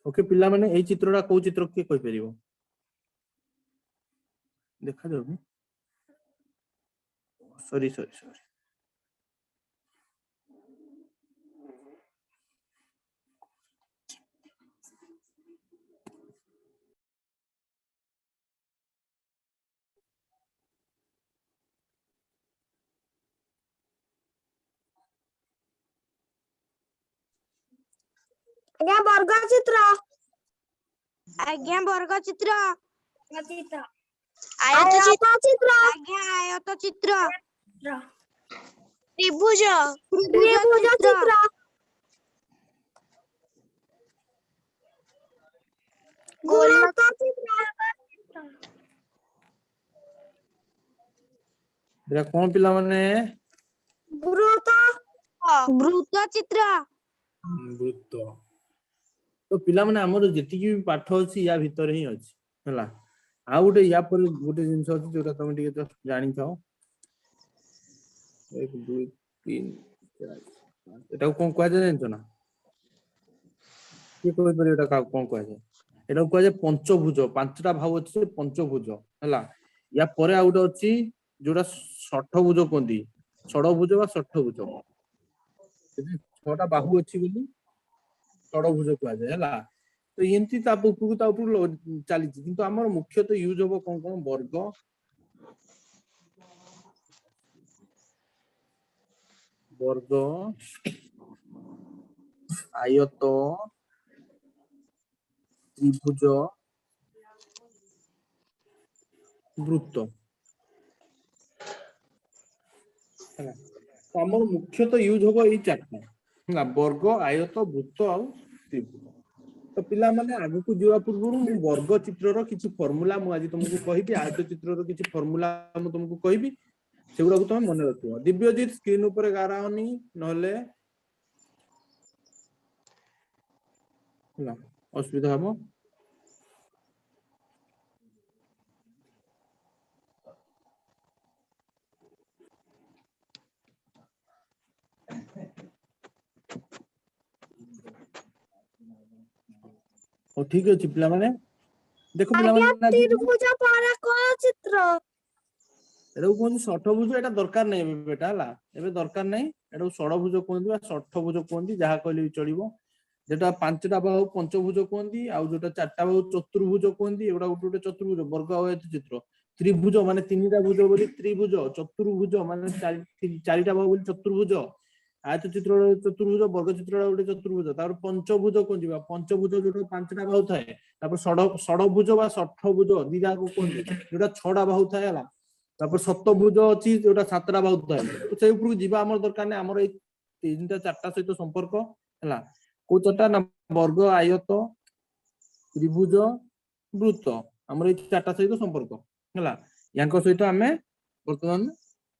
ओके पिला माने एई चित्रटा को चित्र के कहि परिबो देखा जाउ सॉरी सॉरी सॉरी आज्ञा वर्ग चित्र आज्ञा वर्ग चित्र चित्र आयत चित्र चित्र आज्ञा आयत चित्र त्रिभुज त्रिभुज चित्र गोलक चित्र एरा कोन पिला माने वृत्त वृत्त चित्र वृत्त तो पिला माने हमर जेति की पाठ अछि या भीतर ही अछि हला आ गोटे या पर गोटे जिंस अछि जोटा तुम टिके जस्ट जानि थाओ 1 2 3 4 एटा कोन कहै जाय जानतो ना के कोइ पर एटा कोन कहै जाय एटा कहै जाय पंचभुज पांचटा भाव अछि से पंचभुज हला या परे आ गोटे अछि जोटा षठभुज कोंदी षडभुज बा षठभुज छटा बाहु अछि बोली षडभुज कहै जाय हला तो एंती ता उपरु चली किंतु हमर मुख्य तो यूज होबो कोन कोन वर्ग वर्ग आयत त्रिभुज वृत्त हला तो हमर मुख्य तो यूज होबो ई चारटा हला वर्ग आयत वृत्त आ त्रिभुज तो पिला माने आगु को जीवा पूर्व वर्ग चित्र रो किछि फार्मूला मु आज तुमको कहिबी आयत चित्र रो किछि फार्मूला मु तुमको कहिबी सेगुडा को तुम मन रखिबो दिव्यजीत स्क्रीन ऊपर गाराओनी नहले हला असुविधा हबो ओ ठीक अछि पिला माने देखो पिला माने त्रिभुज पर को चित्र एटा कोन षठभुज एटा दरकार नै बेटा हला एबे दरकार नै एटा षडभुज कोंदी बा षठभुज कोंदी जहा कहले चलिबो जेटा पांचटा बाहु पंचभुज कोंदी आ जोटा चारटा बाहु चतुर्भुज कोंदी एटा गोटे चतुर्भुज वर्ग आयत चित्र त्रिभुज माने तीनटा भुज बोली त्रिभुज चतुर्भुज माने चारिटा बाहु बोली चतुर्भुज आयत चित्र चतुर्भुज वर्ग चित्र गोटे चतुर्भुज तापर पंचभुज कोंदी बा पंचभुज जोटा पांचटा बाहु थाए तापर षडभुज बा षठभुज दिदा को कोंदी जोटा छटा बाहु थाए हला तापर सप्तभुज अछि जोटा सातटा बाहु थाए तो से ऊपर जीवा हमर दरकार नै हमर ए तीनटा चारटा सहित संपर्क हला को चारटा ना वर्ग आयत त्रिभुज वृत्त हमर ए चारटा सहित संपर्क हला यांको सहित हमें वर्तमान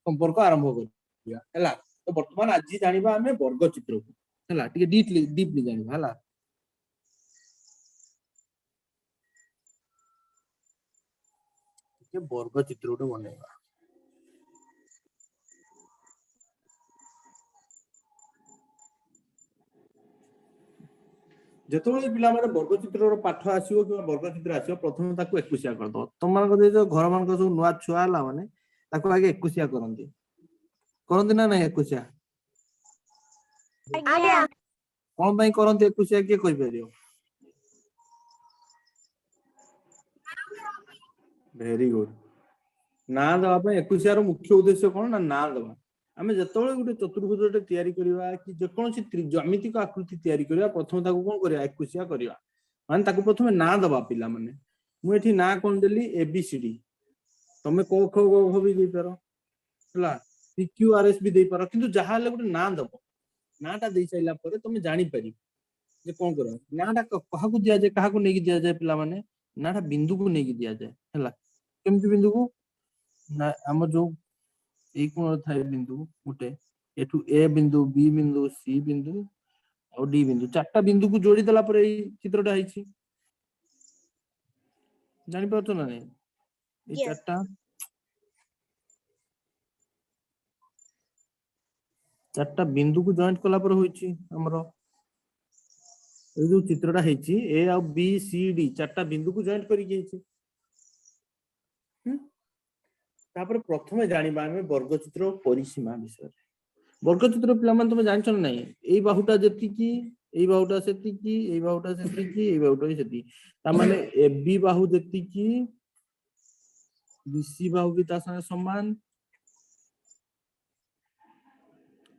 संपर्क आरंभ करिया हला तो वर्तमान आज जानिबा हमें वर्ग चित्र को हला टिके डीपली जानिबा हला टिके वर्ग चित्र को बनेबा जेतोले पिला माने वर्ग चित्र रो पाठ आसीबो कि वर्ग चित्र आसीबो प्रथम ताको 21 कर दो तुम मान को जो घर मान को सब नुवा छुआ हला माने ताको आगे 21 करंती ना नहीं 21 आज्ञा कोन भाई करंती 21 के कहि परियो वेरी गुड ना दवा पे 21 रो मुख्य उद्देश्य कोन ना दवा आमे जतବେଳେ गोटे चतुर्भुजटे तयारी करिवा कि जे कोनोसी ज्यामितिक आकृति तयारी करिवा प्रथम ताको कोन करिया एकुसिया करिवा माने ताको प्रथम ना दबा पिला माने मु एठी ना कोन देली एबीसीडी तमे को ख ग घ भी दे पारो हला पीक्यूआरएस भी दे पारो किंतु जहा ले गोटे ना दबो नाटा दे साइला परे तमे जानि पारि जे कोन करो नाटा कहा को दिया जाय कहा को नेकी दिया जाय पिला माने नाटा बिंदु को नेकी दिया जाय हला केमति बिंदु को ना हम जो एक कोण थाय बिंदु गोटे एठू ए बिंदु बी बिंदु सी बिंदु और डी बिंदु चारटा बिंदु को जोड़ी देला पर एई चित्रटा हैछि जानि परतो ना नै ए Yes. चारटा बिंदु को जॉइंट कला पर होइछि हमरो ए जो चित्रटा हैछि ए और बी सी डी चारटा बिंदु को जॉइंट करि गेछि तापर प्रथमे जानिबा हमें वर्गचित्र और परिसीमा विषय वर्गचित्र पिला मन तुम जानछ नै एई बाहुटा जति की एई बाहुटा सेति की एई बाहुटा सेति की एई बाहुटा सेति ता माने एबी बाहु जति की बीसी बाहु भी ता संगे समान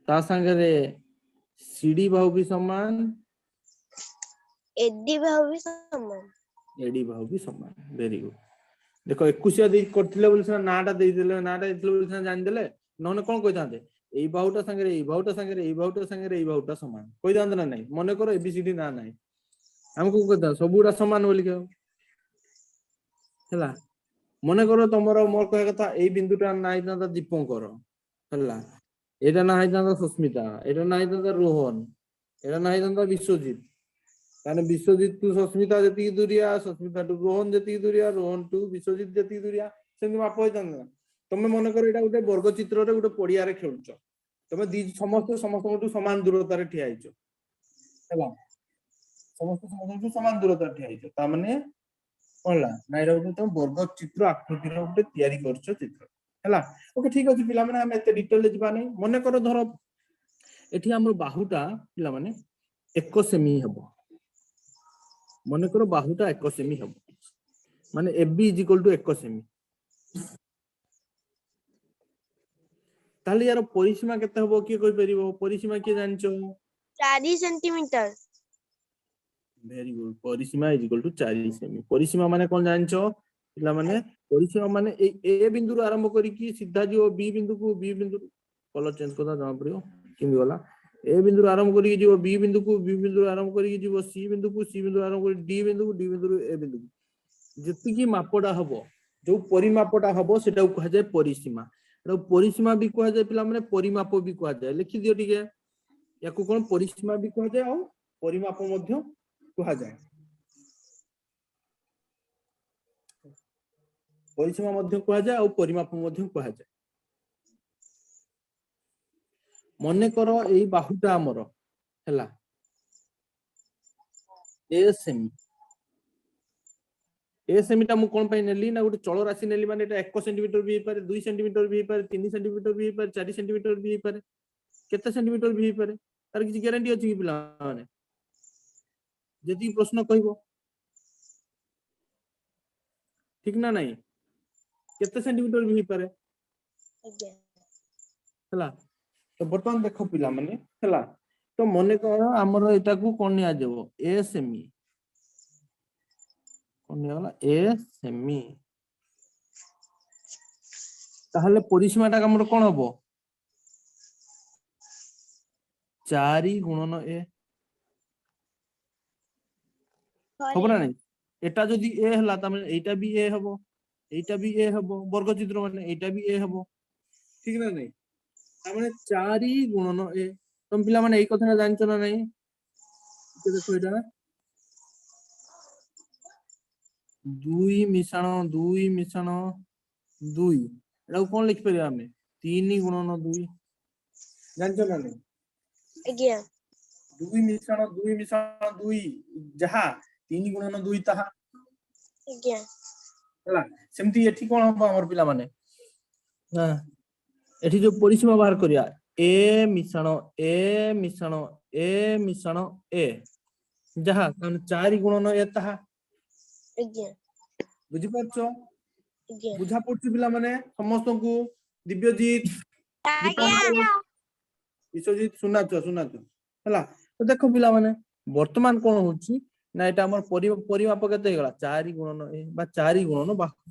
ता संगे रे सीडी बाहु भी समान एडी भाव भी समान एडी बाहु भी समान वेरी गुड देखो 21 दे करथिले बोल से नाटा दे देले नाटा देथिले बोल से जान देले नहने कोन कहि थांते एई बाहुटा संगे एई बाहुटा संगे एई बाहुटा संगे एई बाहुटा समान कहि दांत ना नहीं मने करो एबीसीडी ना नहीं हमको कहता सबुडा समान बोली के हला मने करो तमरो मोर कहे कथा एई बिंदुटा नाही दांत दीपंकर हला एटा ना है दांत सुस्मिता एटा नाही दांत रोहन एटा नाही दांत विश्वजीत ताने विश्वजीत टू सुस्मिता जति दूरिया सुस्मिता टू रोहन जति दूरिया रोहन टू विश्वजीत जति दूरिया सेंति माप होय दांत तमे मने करो एटा गोटे वर्ग चित्र रे गोटे पडिया रे खेलुछ तमे दी समस्त समान दूरता रे ठिया आइछो हला समस्त समान दूरता रे ठिया आइछो ता माने कोनला नाइरा गोटे तुम वर्ग चित्र आकृति रो गोटे तयारी करछो चित्र हला ओके ठीक अछि पिला माने हम एते डिटेल ले जिबा नै मने करो धरो एठी हमर बाहुटा पिला माने 1 सेमी हबो मने करो बाहुटा 1 सेमी हबो माने AB = 1 सेमी ताली यार परिसीमा केते हबो की कोइ परिबो परिसीमा के जानचो 4 सेंटीमीटर वेरी गुड परिसीमा = 4 सेमी परिसीमा माने कोन जानचो पिला माने परिसीमा माने ए बिंदु आरंभ करी की सीधा जो बी बिंदु को बी बिंदु कलर चेंज करदा जमा पड़ियो किंदी वाला ए बिंदु आरंभ करी जो बी बिंदु को बी बिंदु आरंभ करी जो सी बिंदु को सी बिंदु आरंभ करी डी बिंदु को डी बिंदु ए बिंदु जति की मापडा हबो जो परिमापटा हबो सेटा को कहा जाय परिसीमा एटा परिसीमा भी कहा जाय पिला माने परिमाप भी कहा जाय लिखि दियो ठीक है याको कोन परिसीमा भी कहा जाय और परिमाप मध्य कहा जाय परिसीमा मध्य कहा जाय और परिमाप मध्य कहा जाय मने करो एई बाहुटा हमर हैला ए सेमी ता मु कोन पय नेली ना गोटे चलो राशि नेली माने एटा 1 सेंटीमीटर भी पारे 2 सेंटीमीटर भी पारे 3 सेंटीमीटर भी पारे 4 सेंटीमीटर भी पारे केते सेंटीमीटर भी पारे तार किछि ग्यारंटी अछि कि पिला माने जति प्रश्न कहबो ठीक ना नहीं केते सेंटीमीटर भी पारे हला तो बर्तमान देखो पिला माने हला तो मने करो हमर एटा को कोन निया जेबो ए सेमी कोन निया वाला ए सेमी ताहले परिसीमाटा हमर कोन हबो 4 गुणन ए खबर ना नहीं एटा जदी ए हला त माने एटा भी ए हबो वर्ग चित्र माने एटा भी ए हबो ठीक ना नहीं त माने 4 गुणन ए तुम पिला माने एई कथा जानचो ना नहीं के देखो एटा 2 मिश्रण 2 एटा कोन लिख परिया हमें 3 गुणन 2 जानचो ना नहीं आज्ञा 2 मिश्रण 2 जहा 3 गुणन 2 ताहा आज्ञा हला सेमती एठी कोन हबो हमर पिला माने हां एठी जो परिसीमा बाहर करिया ए मिश्रण ए जहा कारण 4 गुणन ए ताहा आज्ञा बुझी पाछो आज्ञा बुझा पड़छ पिला माने समस्त को दिव्यजीत आज्ञा विश्वजीत सुनाच हला तो देखो पिला माने वर्तमान कोन होची ना एटा हमर परिमाप केते हेगला 4 गुणन ए बा 4 गुणन बाहु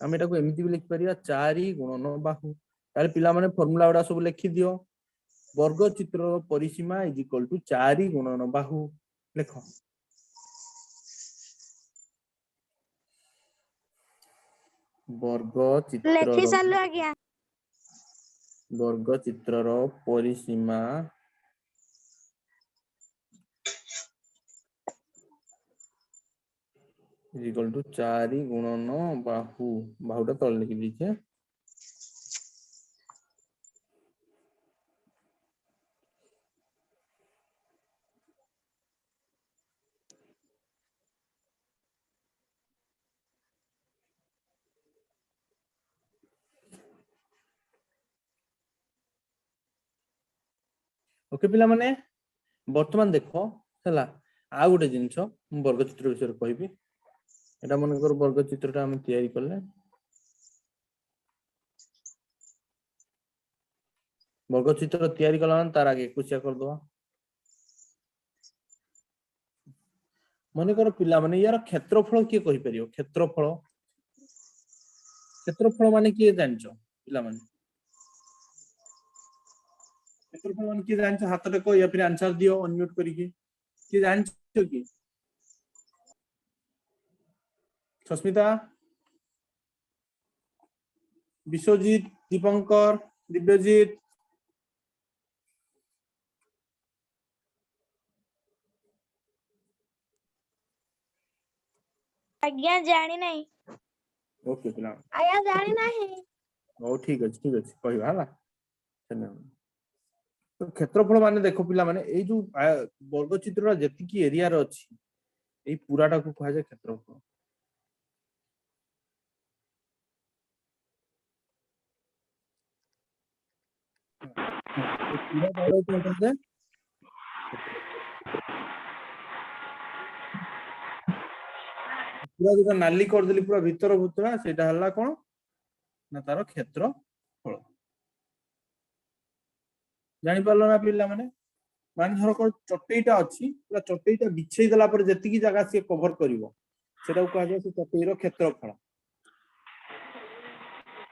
हम एटा को एमिति भी लिख परिया 4 गुणन बाहु ताले पिला माने फार्मूला उडा सब लिखि दियो वर्ग चित्र परिसीमा इज इक्वल टू 4 गुणन बाहु लिखो वर्ग चित्र लेखि सारलो आज्ञा वर्ग चित्रर परिसीमा इज इक्वल टू 4 गुणन बाहु बाहुटा तल लिखि दीछे ओके पिला माने वर्तमान देखो हला आ गुटे जिंस वर्ग चित्र विषय कहबी एटा मन कर वर्ग चित्रटा हम तैयारी करले वर्ग चित्र तैयारी कला तार आगे कुछिया कर दवा मन कर पिला माने यार क्षेत्रफल के कहि परियो क्षेत्रफल माने के जानचो पिला माने क्षेत्रफल माने के जानचो हाथ देखो या फिर आंसर दियो अनम्यूट करिके के जानचो की सस्मिता विश्वजीत दीपंकर दिव्यजीत आज्ञा जानी नहीं ओके पिला आज्ञा जानी नहीं ओ ठीक अछि कहबा हला तो क्षेत्रफल माने देखो पिला माने ए जो वर्ग चित्ररा जति की एरिया रे अछि ए पूराटा को कहा जाय क्षेत्रफल पूरा बारे को कहते पूरा जो नाली कर देली पूरा भीतर भूतरा सेटा हल्ला कोन ना तारो क्षेत्रफल जानि पारलो ना पिला माने धर को चटईटा अछि पूरा चटईटा बिछेई देला पर जति की जगह से कवर करिवो सेटा को कहा जाय से चटईरो क्षेत्रफल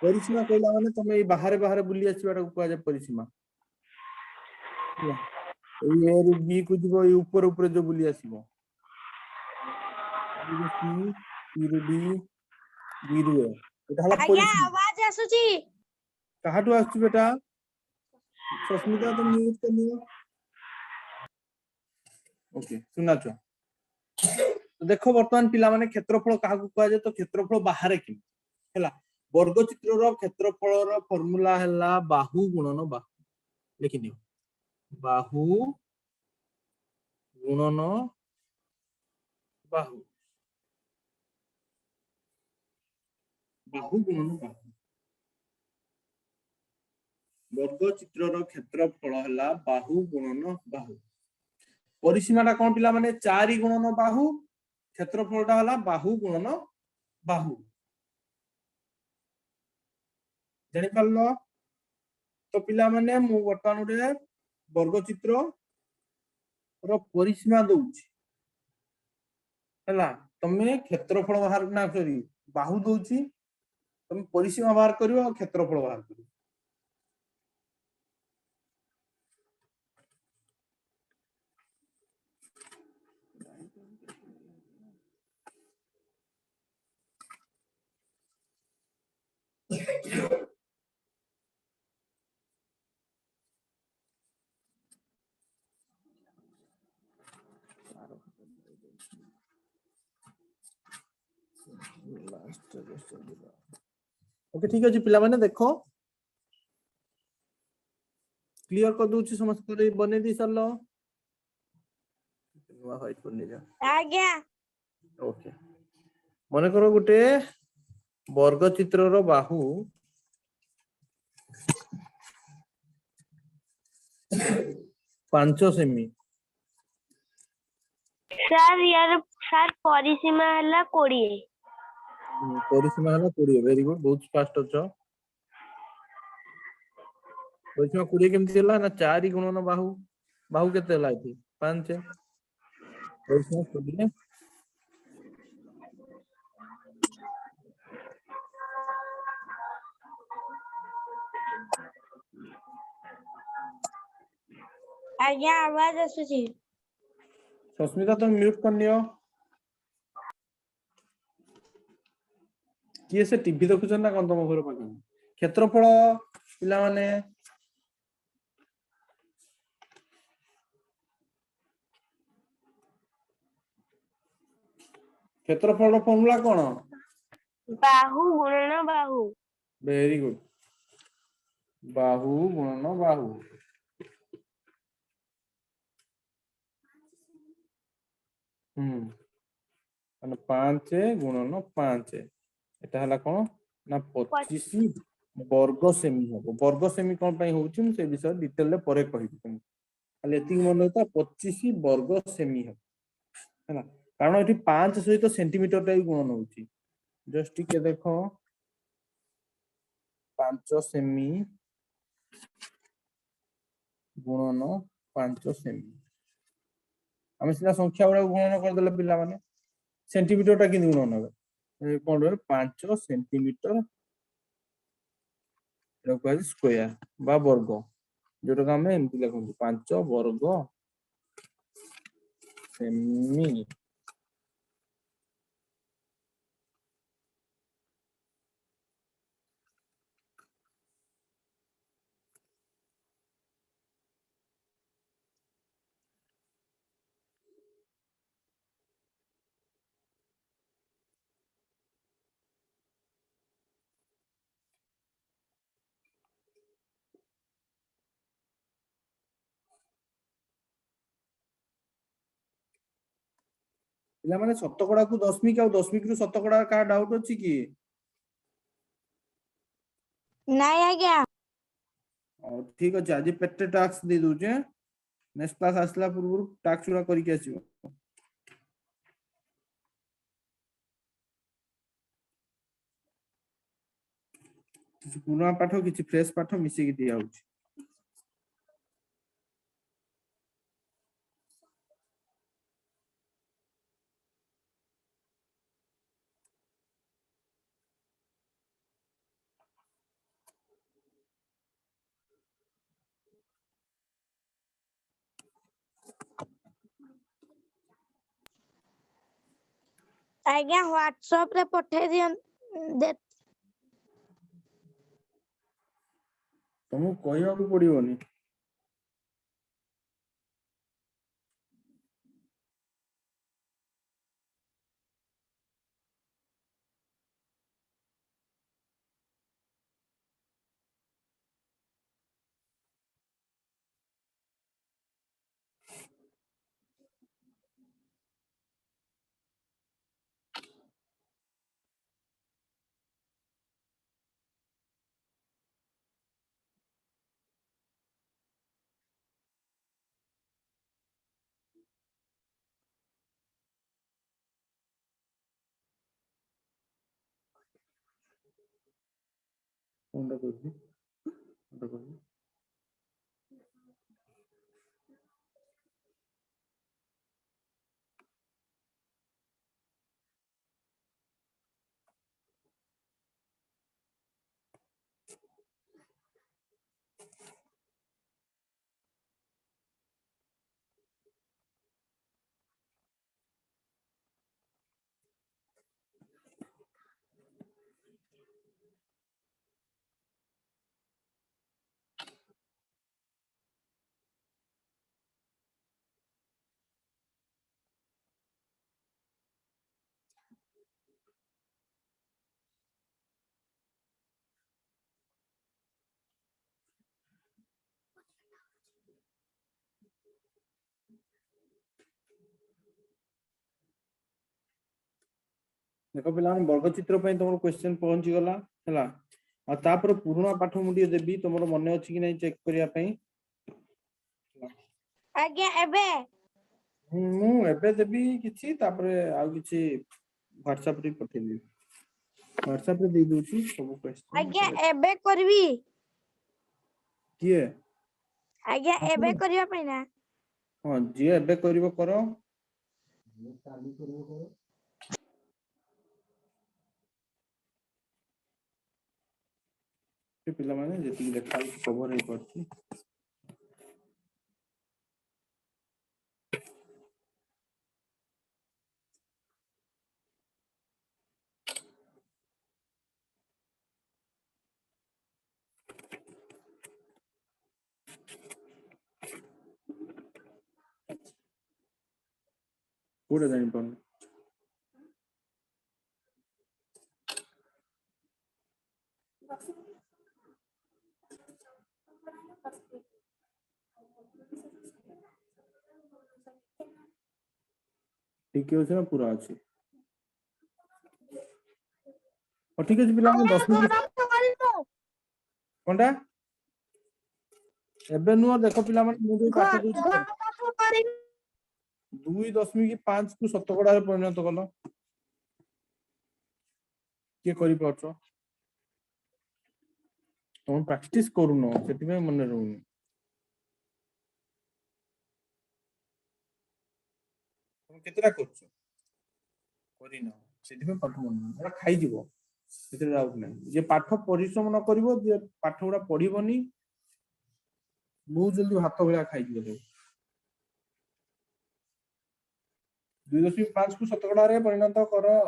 परिसीमा कहला माने तमे बाहर बुली आसीबाटा को कहा जाय परिसीमा ए रू बी को जीवो ए ऊपर जो बुली आसीबो सी रू बी रू ए एटा हला आज्ञा परिसीमा आवाज आसुची कहाटू आछि बेटा सस्मिता तुम म्यूट कर लियो ओके सुनाचो तो देखो वर्तमान पिला माने क्षेत्रफल काहा को कहा जाय तो क्षेत्रफल बाहर कि हैला वर्ग चित्रर क्षेत्रफलर फार्मूला हैला बाहु गुणन बाहु लिखि दियो बाहु गुणन बाहु बाहु गुणन बाहु वर्ग चित्रर क्षेत्रफल हैला बाहु गुणन बाहु परिसीमाटा कोन पिला माने 4 गुणन बाहु क्षेत्रफलटा हला बाहु गुणन बाहु जानि पारलो तो पिला माने मु वर्तमान रे वर्ग चित्र रो परिसीमा दउची हला तमे क्षेत्रफल बाहर ना सॉरी बाहु दउची तमे परिसीमा बाहर करियो और क्षेत्रफल बाहर करियो ओके ठीक अछि पिला माने देखो क्लियर कर दूची समस्त करे बने दी सरलो व्हाइट पर ले जा आज्ञा ओके मने करो गुटे वर्ग चित्रर बाहु 5 सेमी सर यार सर परिसीमा हला 20 परिसीमा हला 20 वेरी गुड बहुत फास्ट अछ परिसीमा 20 केमती होला ना 4 गुणन बाहु बाहु केते होला एठी 5 परिसीमा 20 आज्ञा आवाज आसुची सस्मिता तुम म्यूट कर नियो किए से टीवी देखुछन ना कोन तुम घर पाखा क्षेत्रफल पिला माने क्षेत्रफल रो फॉर्मूला कोन बाहु गुणन बाहु वेरी गुड बाहु गुणन बाहु माने 5 गुणन 5 एटा हला कोन ना 25 वर्ग सेमी हो वर्ग सेमी कोन पई होउची हम से विषय डिटेल ले परे कहि तुम खाली एति मन होता 25 वर्ग सेमी हो हैना कारण एठी 5 सहित सेंटीमीटर टा गुणन होउची जस्ट टिके देखो 5 सेमी गुणन 5 सेमी हम सिना संख्या वाला गुणन कर देले पिला माने सेंटीमीटर टा कि गुणन होबे कोन रे 5 सेंटीमीटर एटा स्क्वायर बा वर्ग जोटा का हम एमती लिखु 5 वर्ग सेमी पिला माने शतकड़ा को दशमिक आ दशमिक रु शतकड़ा का डाउट अछि की नहीं आज्ञा ठीक अछि आज पेटे टास्क दे दउ जे नेक्स्ट क्लास आसला पूर्व टास्क पूरा करि के आसीबो किछि पुराना पाठ किछि फ्रेश पाठ मिसी के दिया होछि आज्ञा व्हाट्सएप रे पठे दियन दे तुमको कहया को पड़िबोनी कोनटा कहबी देखो पिला वर्ग चित्र पे तुम क्वेश्चन पहुंची गला हला आ तापर पुराना पाठ मुडी देबी तुमरो मने अछि कि नै चेक करिया पई आज्ञा एबे मु एबे देबी किछि तापर आ किछि व्हाट्सएप रे पठे दी व्हाट्सएप रे दे दूची सब क्वेश्चन आज्ञा एबे करबी किए आज्ञा एबे करिया पे ना हाँ जी एबे करिवो करो पिला माने जेती देखा कवर हे करछि कोडे जानि पन ठीक है ना पूरा अछि और ठीक है पिला माने 10 मिनिट कोनटा एबे नुआ देखो पिला माने मु जो पाठ दउछि 2.5 को शतकड़ा रे परिणत कलो के करि पाछो तुम प्रैक्टिस करूनो सेति में मन रहउनी तुम केतेरा करछो करिनो सेति में पाठ मन एरा खाइ दिबो सेति डाउट नै जे पाठ परिश्रम न करिवो जे पाठ उडा पढिबोनी बहुत जल्दी हाथ भला खाइ दिबो 2.5 को शतकड़ा रे परिणत करो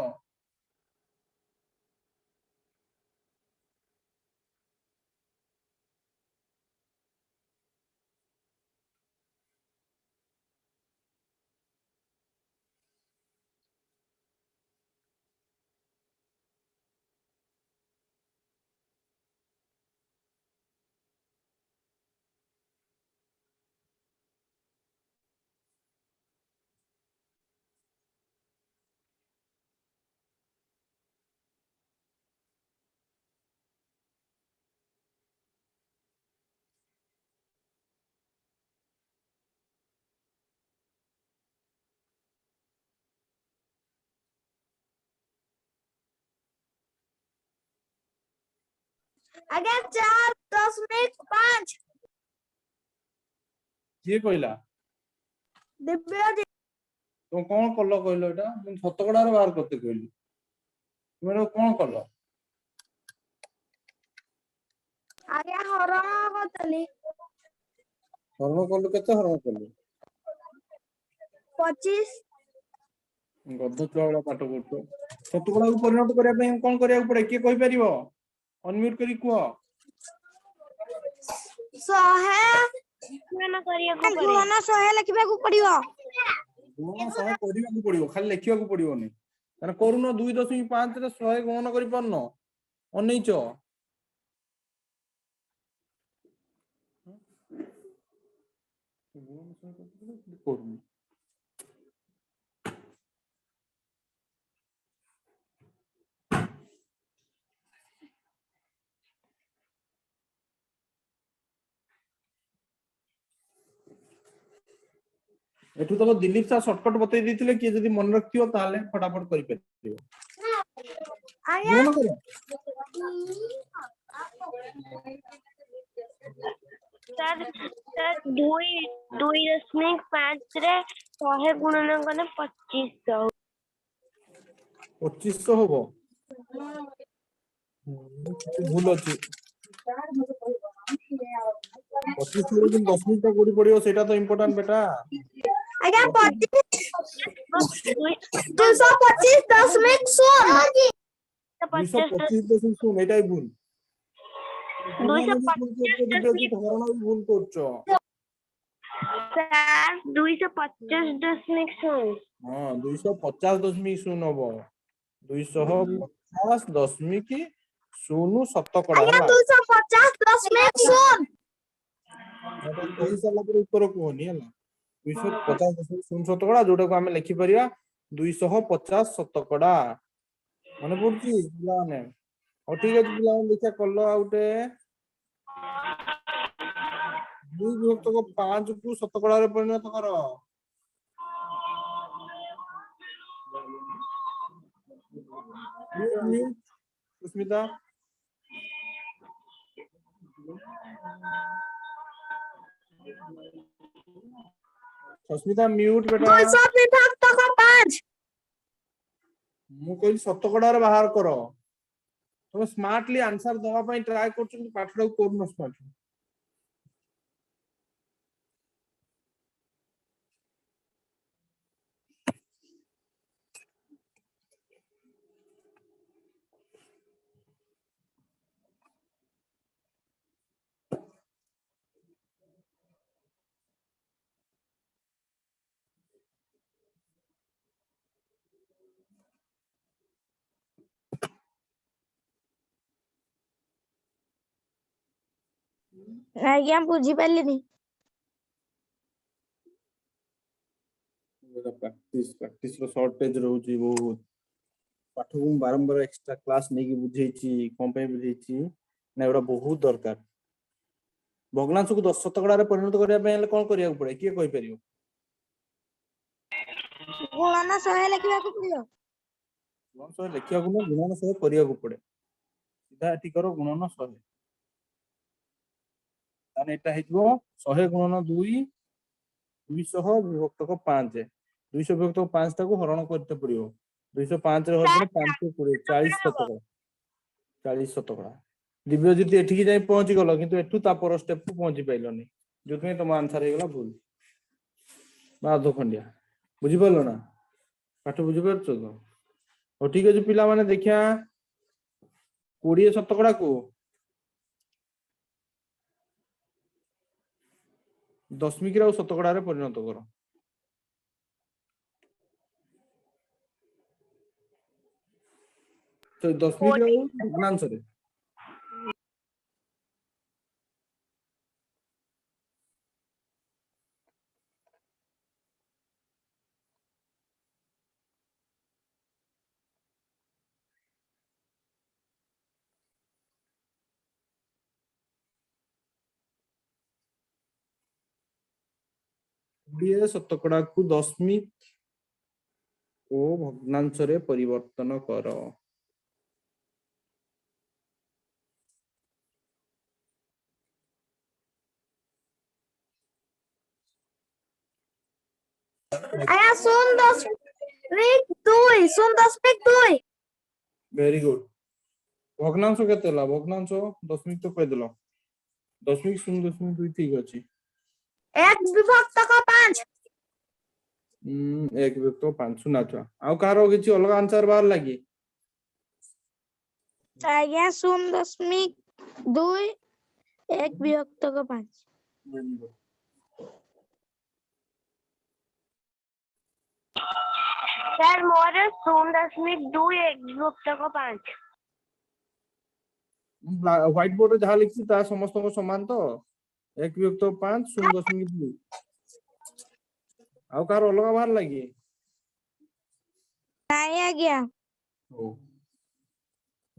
आज्ञा 4.5 के कहला दिव्य जी तुम कोन कलो कहलो एटा तुम शतकड़ा रे बाहर करते कहली तुम कोन कलो आज्ञा हरण करतली हरण कलु केते हरण कलु 25 गद्द चौड़ा पाठ करतो शतकड़ा को परिणत करिया पे कोन करिया पड़े के कहि परिबो अनम्यूट करी कुओ 100 गुणन करिया को पड़े गुणन 100 लिखबा को पड़ियो गुण 100 करिया को पड़िबो खाली लिखिया को पड़िबो नै तने करूनो 2.5 रे 100 गुणन करि परनो अनैचो गुण 100 करूनो एठु तो दिलीप सा शॉर्टकट बतै दिथिले कि जदी मन रखियो ताले फटाफट करि परिबो आज्ञा गुण करो सर सर 2.5 रे 100 गुणन कने 2500 2500 होबो भूल अछि 25 रे दिन 10 मिनिट कोडी पड़ियो सेटा तो इंपोर्टेंट बेटा आज्ञा 25 225.0 225 सुन एटाই ভুল 225 ভুল করছো স্যার 250.0 हां 250.0 হবো 250.0 শতকড়া আজ্ঞা হলা 250.0 এটা কই সালা পরে উত্তর কোনি হলা 250.0 শতকড়া जोटा को हमें लिखि परिया 250 শতকড়া মনে পড়ছি পিলানে ও ঠিক আছে পিলানে লিখা করলো আউটে 2 বিভক্ত 5 को শতকড়া রে পরিণত করো सुस्मिता सस्मिता म्यूट बेटा 200 विभक्त 5 मु कहली शतकड़ा रे बाहर करो तुम स्मार्टली आंसर दवा पई ट्राई करछ पाठडा कोन स्मार्ट आज्ञा बुझी पालिनी प्रैक्टिस रो शॉर्टेज रहउची बहुत पाठ को बारंबार एक्स्ट्रा क्लास नहीं की बुझेची कोन पे बुझेची ना एटा बहुत दरकार भग्नांश को 10 शतकड़ा रे परिणत करिया पे हेले कोन करिया पड़े किए कहि परियो गुणन 100 लिखिबा को पड़ियो गुणन 100 लिखिया को गुणन 100 करिया को पड़े सीधा एठी करो गुणन 100 ताने एटा हेजबो 100 गुणन 2 200 विभक्त को 5 200 विभक्त को 5 टा को हरण करते पड़ियो 205 रे हरण 5 20 40 शतकड़ा 40 शतकड़ा दिव्यज्योति एठी जाई पहुंची गलो किंतु एठू ता पर स्टेप को पहुंची पाइलोनी जोथमे तुम आंसर हे गला भूल बाधो खंडिया बुझी पालो ना पाठ बुझी परछो तो ओ ठीक अछि पिला माने देखिया 20 शतकड़ा को 10 रा शतकड़ा रे परिणत करो तो 10 रा भग्नांश रे ये शतकड़ा को 10 को भग्नांश रे परिवर्तन करो आया 0.2 0.2 वेरी गुड भग्नांश केतेला भग्नांश 10 तो कह देलो 10.0.2 ठीक अछि 1 विभक्त 5 एक विभक्त 5 सुना छ आउ कारो किछि अलग आंसर बाहर लागी आज्ञा 0.2 1 विभक्त 5 वेरी गुड सर मोर 0.2 1 विभक्त 5 व्हाइट बोर्ड रे जहा लिखछि ता समस्त को समान तो एक विभक्त 5 0.2 आउ कारो अलग बाहर लागी नहीं आज्ञा हो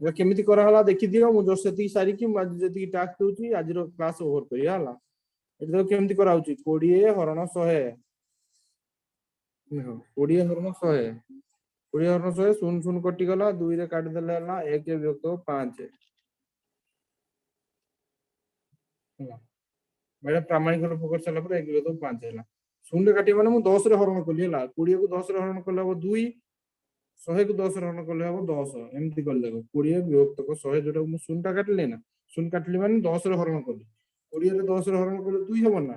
ये केमिति करा हला देखि दियो मु जो सेति सारी कि आज जति टास्क दोची आज रो क्लास ओवर करिया हला एतो केमिति करा होची 20 हरण 100 देखो 20 हरण 100 20 हरण 100 शून्य शून्य कटि गला 2 रे काट देले हला 1 विभक्त 5 मेरा प्रामाणिक रूप कर चला पर 1 विभक्त 5 हला शून्य काटी माने मु 10 रे हरण कली हला 20 को 10 रे हरण कले हो 2 100 को 10 रे हरण कले हो 10 एमति कर लेगो 20 विभक्त को 100 जोटा मु शून्य टा काटले ना शून्य काटली माने 10 रे हरण कली 20 रे 10 रे हरण कले 2 हो ना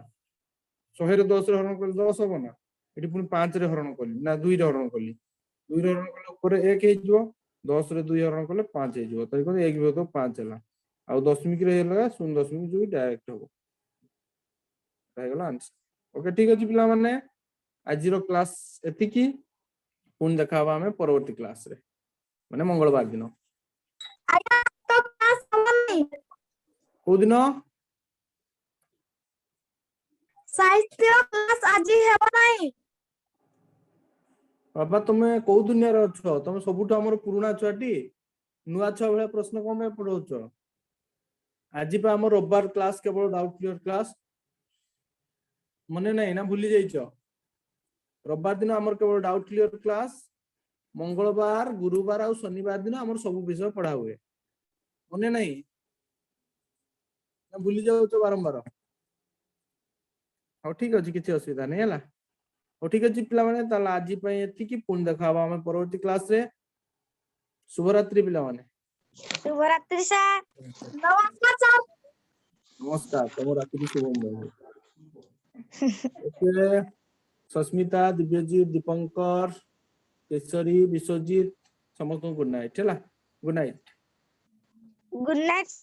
100 रे 10 रे हरण कले 10 हो ना एटी पुनी 5 रे हरण कली ना 2 रे हरण कली 2 रे हरण कले ऊपर 1 हे जिवो 10 रे 2 हरण कले 5 हे जिवो तई को 1 विभक्त 5 हला आ दशमिक रे हेला 0.2 डायरेक्ट हो रहगला आंसर ओके ठीक अछि पिला माने आज रो क्लास एति की पुन देखाबा हमें परवर्ती क्लास रे माने मंगलवार दिन आज्ञा तो क्लास हमनी को दिन साहित्य क्लास आज हेबो नाही बाबा तुमे को दुनिया रे अछो तुमे सबुठ हमर पुराना छुआटी नुआ छुआ भले प्रश्न को में पढौछो आज पे हमर रविवार क्लास केवल डाउट क्लियर क्लास मने नहीं ना भूली जाइछो रविवार दिन हमर केवल डाउट क्लियर क्लास मंगलवार गुरुवार और शनिवार दिन हमर सब विषय पढ़ा हुए मने नहीं ना भूली जाओ तो बारंबार हो ठीक अछि किछि असुविधा नहीं हला हो ठीक अछि पिला माने ताला आजि पय एति की पुन देखाबा हम परवर्ती क्लास रे शुभरात्रि पिला माने शुभरात्रि सर। नमस्कार सर। नमस्कार तुम रात्रि शुभम भाई ओके सस्मिता दिव्यजीत दीपंकर केशरी विश्वजीत समस्त गुड नाइट चला गुड नाइट गुड नाइट।